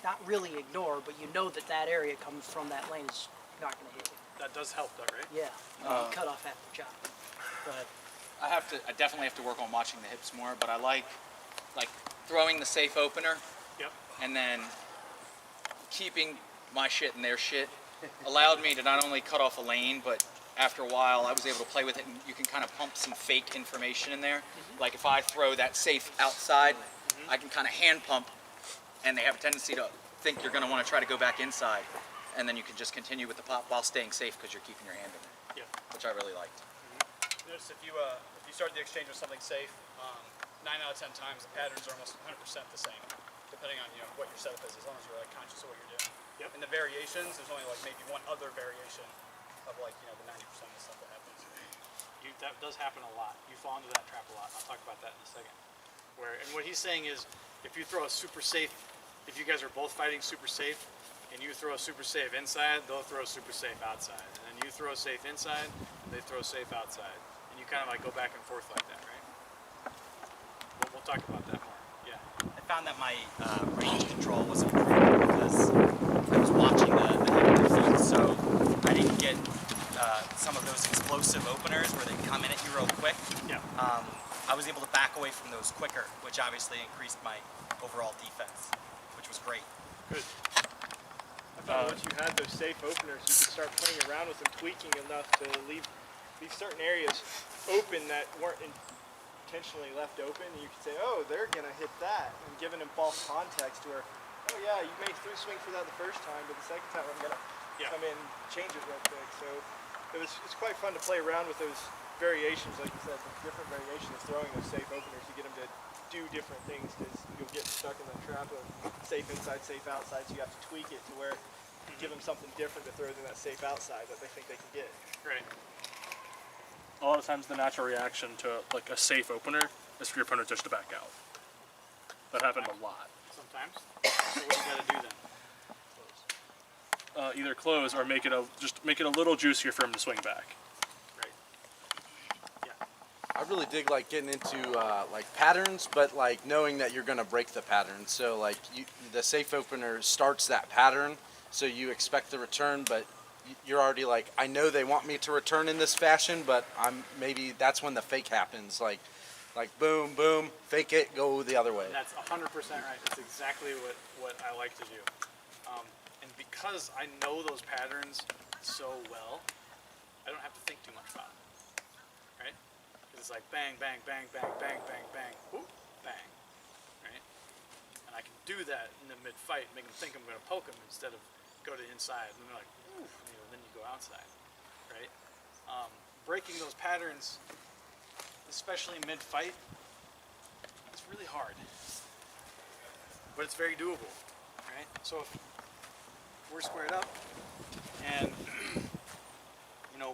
not really ignore, but you know that that area coming from that lane is not going to hit you. That does help though, right? Yeah, you cut off half the job. Go ahead. I definitely have to work on watching the hips more, but I like throwing the safe opener. Yep. And then keeping my shit and their shit allowed me to not only cut off a lane, but after a while I was able to play with it, and you can kind of pump some fake information in there. Like if I throw that safe outside, I can kind of hand pump, and they have a tendency to think you're going to want to try to go back inside, and then you can just continue with the pop while staying safe because you're keeping your hand in there. Which I really liked. Notice if you start the exchange with something safe, 9 out of 10 times the patterns are almost 100% the same, depending on what your setup is, as long as you're conscious of what you're doing. And the variations, there's only maybe one other variation of the 90% of the stuff that happens. That does happen a lot. You fall into that trap a lot. I'll talk about that in a second. And what he's saying is, if you throw a super safe, if you guys are both fighting super safe, and you throw a super safe inside, they'll throw a super safe outside. And then you throw a safe inside, they throw a safe outside. And you kind of go back and forth like that, right? We'll talk about that more. Yeah. I found that my range control was improved because I was watching the head of their feet, so I didn't get some of those explosive openers where they come in at you real quick. Yeah. I was able to back away from those quicker, which obviously increased my overall defense, which was great. Good. I found once you had those safe openers, you could start playing around with them, tweaking enough to leave certain areas open that weren't intentionally left open. And you could say, oh, they're going to hit that, and giving them false context to where, oh yeah, you made through swing for that the first time, but the second time I'm going to come in and change it real quick. So it's quite fun to play around with those variations, like you said, the different variations of throwing those safe openers to get them to do different things, because you'll get stuck in the trap of safe inside, safe outside, so you have to tweak it to where you give them something different to throw than that safe outside that they think they can get. Right. A lot of times the natural reaction to a safe opener is for your opponent just to back out. That happened a lot. Sometimes. So what do you got to do then? Either close or make it a little juicier for him to swing back. I really dig getting into patterns, but knowing that you're gonna break the pattern. So the safe opener starts that pattern, so you expect the return, but you're already I know they want me to return in this fashion, but maybe that's when the fake happens. Like boom, boom, fake it, go the other way. That's 100% right. That's exactly what I like to do. And because I know those patterns so well, I don't have to think too much about it. Right? It's like bang, bang, bang, bang, bang, bang, bang, whoop, bang, right? And I can do that in the mid-fight, make them think I'm going to poke them instead of go to the inside, and they're like, ooh, then you go outside, right? Breaking those patterns, especially mid-fight, it's really hard, but it's very doable, right? So if we're squared up, and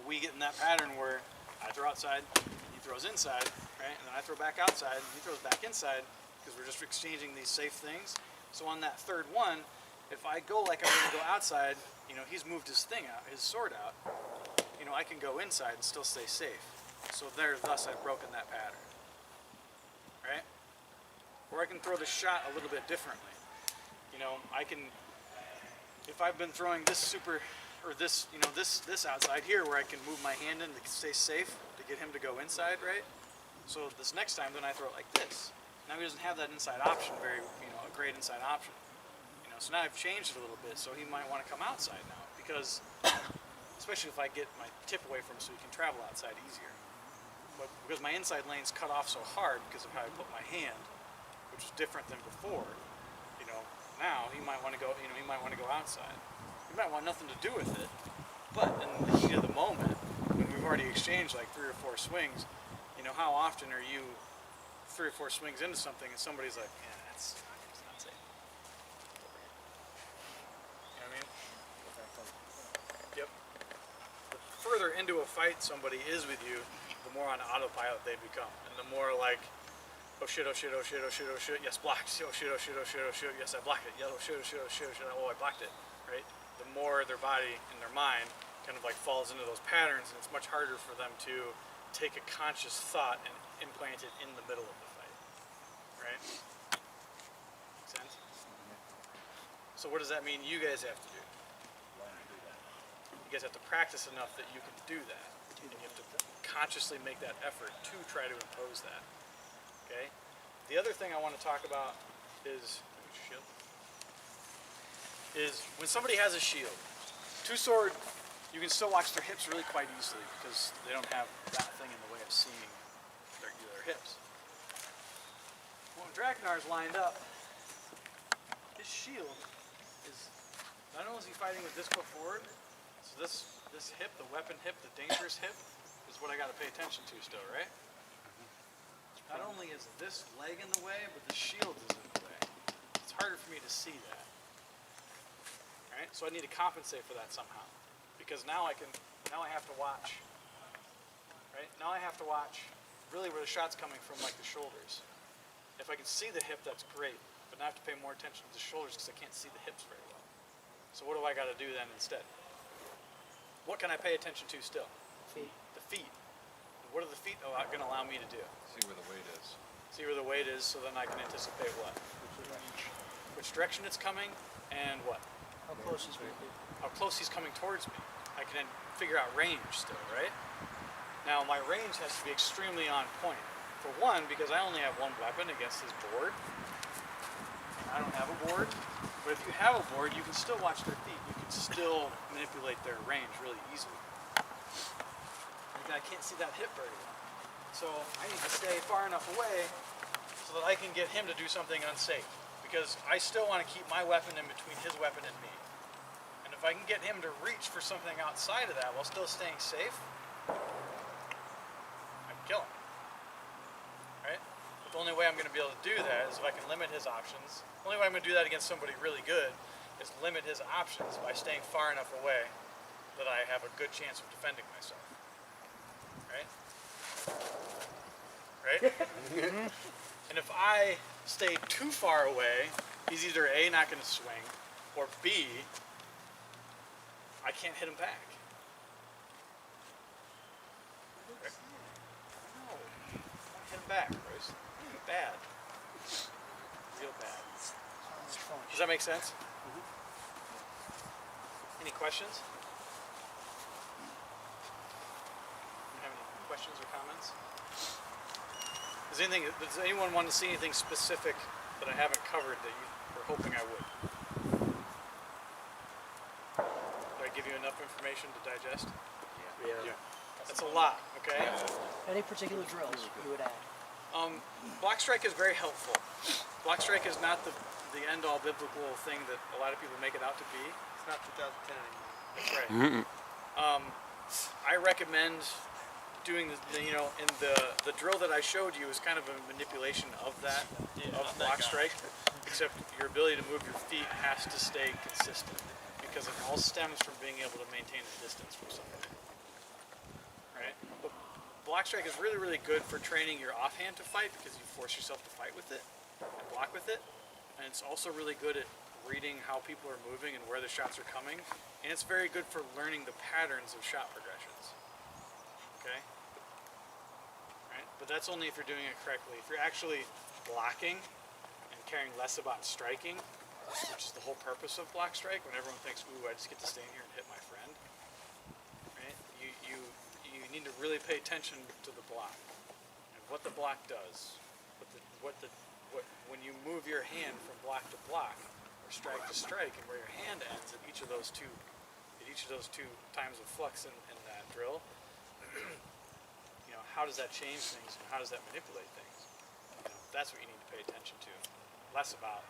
we get in that pattern where I throw outside, he throws inside, right? And then I throw back outside, and he throws back inside, because we're just exchanging these safe things. So on that third one, if I go like I'm going to go outside, he's moved his thing out, his sword out, I can go inside and still stay safe. So thus I've broken that pattern, right? Or I can throw the shot a little bit differently. I can, if I've been throwing this super, or this, this outside here where I can move my hand in to stay safe, to get him to go inside, right? So this next time, then I throw it like this. Now he doesn't have that inside option, a great inside option. So now I've changed it a little bit, so he might want to come outside now, because, especially if I get my tip away from him so he can travel outside easier. But because my inside lane's cut off so hard because of how I put my hand, which is different than before, now he might want to go, he might want to go outside. He might want nothing to do with it, but in the heat of the moment, when we've already exchanged 3 or 4 swings, how often are you 3 or 4 swings into something and somebody's like, yeah, that's not safe. You know what I mean? Yep. The further into a fight somebody is with you, the more on autopilot they become, and the more oh shit, oh shit, oh shit, oh shit, oh shit, yes, blocked, oh shit, oh shit, oh shit, oh shit, yes, I blocked it, yeah, oh shit, oh shit, oh shit, oh shit, oh, I blocked it, right? The more their body and their mind kind of falls into those patterns, and it's much harder for them to take a conscious thought and implant it in the middle of the fight, right? Make sense? So what does that mean you guys have to do? You guys have to practice enough that you can do that. And you have to consciously make that effort to try to impose that. Okay? The other thing I want to talk about is when somebody has a shield. Two-sword, you can still watch their hips really quite easily because they don't have that thing in the way of seeing their hips. When Drakknar's lined up, his shield is, not only is he fighting with this foot forward, so this hip, the weapon hip, the dangerous hip, is what I got to pay attention to still, right? Not only is this leg in the way, but the shield is in the way. It's harder for me to see that. Right? So I need to compensate for that somehow. Because now I have to watch. Right? Now I have to watch really where the shot's coming from, like the shoulders. If I can see the hip, that's great. But now I have to pay more attention to the shoulders because I can't see the hips very well. So what do I got to do then instead? What can I pay attention to still? Feet. The feet. What are the feet going to allow me to do? See where the weight is. See where the weight is so then I can anticipate what? Which direction it's coming and what? How close he's moving. How close he's coming towards me. I can figure out range still, right? Now my range has to be extremely on point. For one, because I only have one weapon against his board. I don't have a board. But if you have a board, you can still watch their feet. You can still manipulate their range really easily. I can't see that hip very well. So I need to stay far enough away so that I can get him to do something unsafe. Because I still want to keep my weapon in between his weapon and me. And if I can get him to reach for something outside of that while still staying safe, I can kill him. Right? But the only way I'm going to be able to do that is if I can limit his options. The only way I'm going to do that against somebody really good is limit his options by staying far enough away that I have a good chance of defending myself. Right? Right? And if I stay too far away, he's either A, not going to swing, or B, I can't hit him back. Right? No. Hit him back, Bruce. Bad. Real bad. Does that make sense? Any questions? Have any questions or comments? Does anyone want to see anything specific that I haven't covered that you were hoping I would? Did I give you enough information to digest? Yeah. That's a lot, okay? Any particular drills you would add? Block strike is very helpful. Block strike is not the end-all biblical thing that a lot of people make it out to be. It's not 2010 anymore. That's right. I recommend doing the drill that I showed you is kind of a manipulation of that, of block strike, except your ability to move your feet has to stay consistent because it all stems from being able to maintain a distance from somebody. Right? But block strike is really, really good for training your offhand to fight because you force yourself to fight with it and block with it. And it's also really good at reading how people are moving and where the shots are coming. And it's very good for learning the patterns of shot progressions. Okay? Right? But that's only if you're doing it correctly. If you're actually blocking and caring less about striking, which is the whole purpose of block strike, when everyone thinks, ooh, I just get to stand here and hit my friend, right? You need to really pay attention to the block and what the block does. When you move your hand from block to block or strike to strike, and where your hand ends at each of those two times of flux in that drill, how does that change things and how does that manipulate things? That's what you need to pay attention to. Less about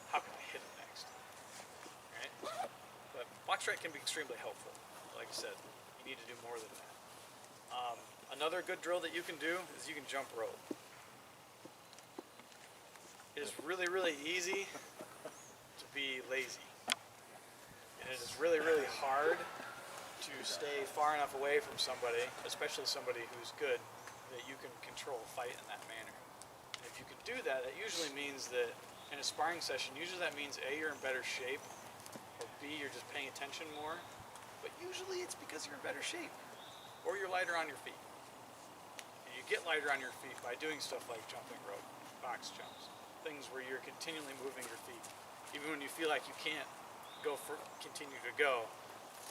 how can I hit it next, right? But block strike can be extremely helpful. Like I said, you need to do more than that. Another good drill that you can do is you can jump rope. It is really, really easy to be lazy. And it is really, really hard to stay far enough away from somebody, especially somebody who's good, that you can control a fight in that manner. And if you can do that, it usually means that in a sparring session, usually that means A, you're in better shape, or B, you're just paying attention more. But usually it's because you're in better shape, or you're lighter on your feet. get lighter on your feet by doing stuff like jumping rope, box jumps, things where you're continually moving your feet. Even when you feel like you can't continue to go,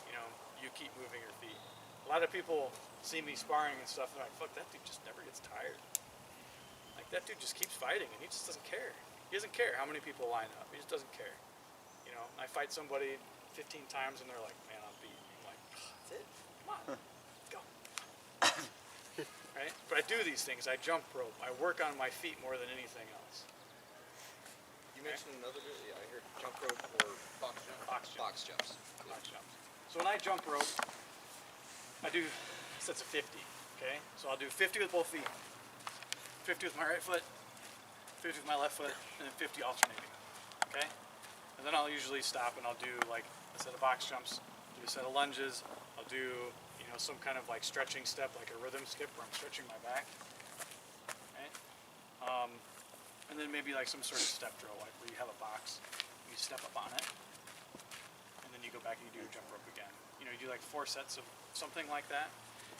you know, you keep moving your feet. A lot of people see me sparring and stuff, and they're like, fuck, that dude just never gets tired. Like, that dude just keeps fighting, and he just doesn't care. He doesn't care how many people line up. He just doesn't care. You know, I fight somebody 15 times, and they're like, man, I'm beat. I'm like, that's it. Come on, let's go. Right? But I do these things. I jump rope. I work on my feet more than anything else. You mentioned another video. I heard jump rope or box jumps. Box jumps. Box jumps. So when I jump rope, I do sets of 50. Okay? So I'll do 50 with both feet, 50 with my right foot, 50 with my left foot, and then 50 alternating. Okay? And then I'll usually stop and I'll do like a set of box jumps, do a set of lunges. I'll do, you know, some kind of like stretching step, like a rhythm skip where I'm stretching my back. Right? And then maybe like some sort of step drill, like where you have a box, you step up on it, and then you go back and you do your jump rope again. You know, you do like 4 sets of something like that.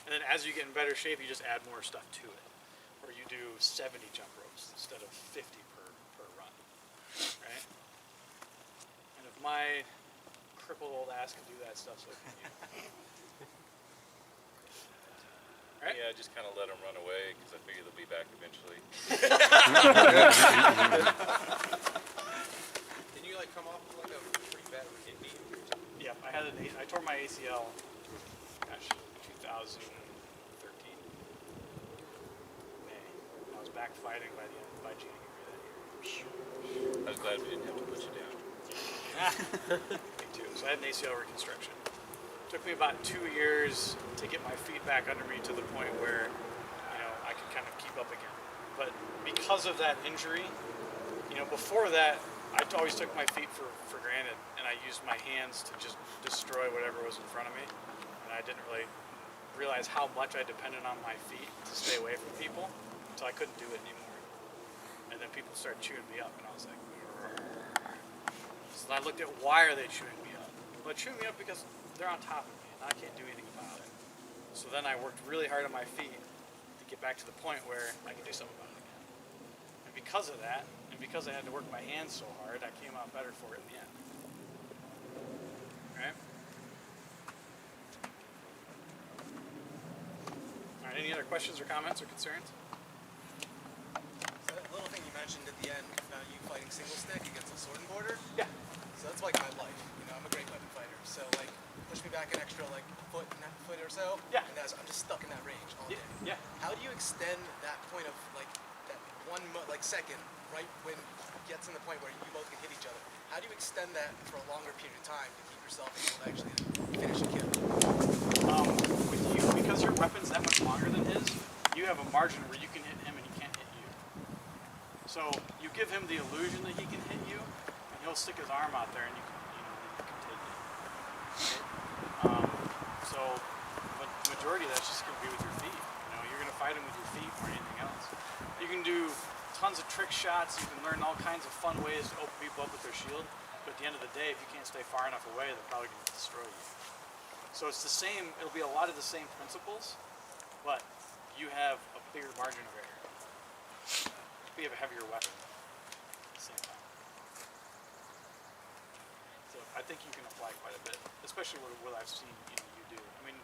And then as you get in better shape, you just add more stuff to it. Or you do 70 jump ropes instead of 50 per run. Right? And if my crippled old ass can do that stuff, so can you. Right? Yeah, I just kind of let them run away because I figure they'll be back eventually. Didn't you like come off with like a pretty bad knee? Yeah, I tore my ACL, gosh, 2013. May. I was back fighting by January that year. I was glad we didn't have to put you down. Me too. So I had an ACL reconstruction. Took me about 2 years to get my feet back under me to the point where, you know, I could kind of keep up again. But because of that injury, you know, before that, I always took my feet for granted, and I used my hands to just destroy whatever was in front of me. And I didn't really realize how much I depended on my feet to stay away from people until I couldn't do it anymore. And then people started chewing me up, and I was like, "Grr." So I looked at why are they chewing me up? Well, they're chewing me up because they're on top of me, and I can't do anything about it. So then I worked really hard on my feet to get back to the point where I could do something about it again. And because of that, and because I had to work my hands so hard, I came out better for it in the end. Alright? Alright, any other questions or comments or concerns? So that little thing you mentioned at the end about you fighting single stick against a sword and border? Yeah. So that's like my life. You know, I'm a great weapon fighter. So like, push me back an extra like foot or so. Yeah. And I'm just stuck in that range all day. Yeah. How do you extend that point of like that second, right when it gets in the point where you both can hit each other? How do you extend that for a longer period of time to keep yourself able to actually finish a kill? With you, because your weapon's that much longer than his, you have a margin where you can hit him and he can't hit you. So you give him the illusion that he can hit you, and he'll stick his arm out there and you can take it. Right? So, but the majority of that's just going to be with your feet. You know, you're going to fight him with your feet more than anything else. You can do tons of trick shots. You can learn all kinds of fun ways to open people up with their shield. But at the end of the day, if you can't stay far enough away, they're probably going to destroy you. So it's the same. It'll be a lot of the same principles, but you have a bigger margin of error. You have a heavier weapon at the same time. So I think you can apply quite a bit, especially what I've seen you do. I mean,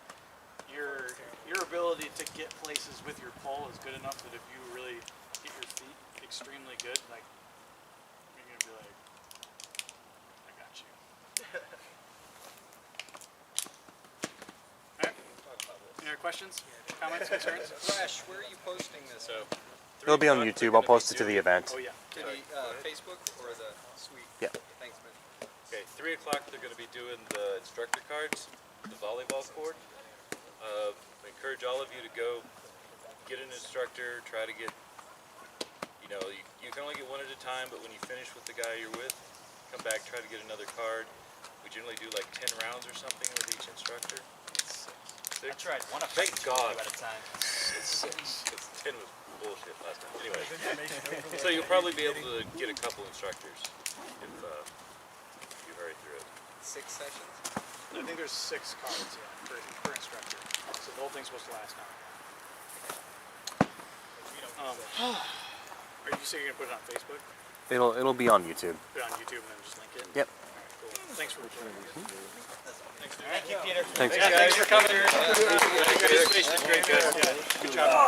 your ability to get places with your pole is good enough that if you really get your feet extremely good, like you're gonna be like, I got you. All right. Any other questions, comments, concerns? Flash, where are you posting this? So It'll be on YouTube. I'll post it to the event. Oh yeah. To the Facebook or the suite? Yeah. Thanks, man. Okay, 3 o'clock they're going to be doing the instructor cards, the volleyball court. I encourage all of you to go get an instructor, try to get, you know, you can only get one at a time, but when you finish with the guy you're with, come back, try to get another card. We generally do like 10 rounds or something with each instructor. It's 6. I tried one of Thank God. at a time. It's 6. Because 10 was bullshit last time. Anyway, so you'll probably be able to get a couple instructors if you hurry through it. 6 sessions? I think there's 6 cards, yeah, per instructor. So the whole thing's supposed to last an hour. Are you saying you're gonna put it on Facebook? It'll be on YouTube. Put it on YouTube and then just link it? Yep. Cool. Thanks for reporting. Thank you, Peter. Thanks. Thanks for coming. Participation is great, guys. Yeah. Good job.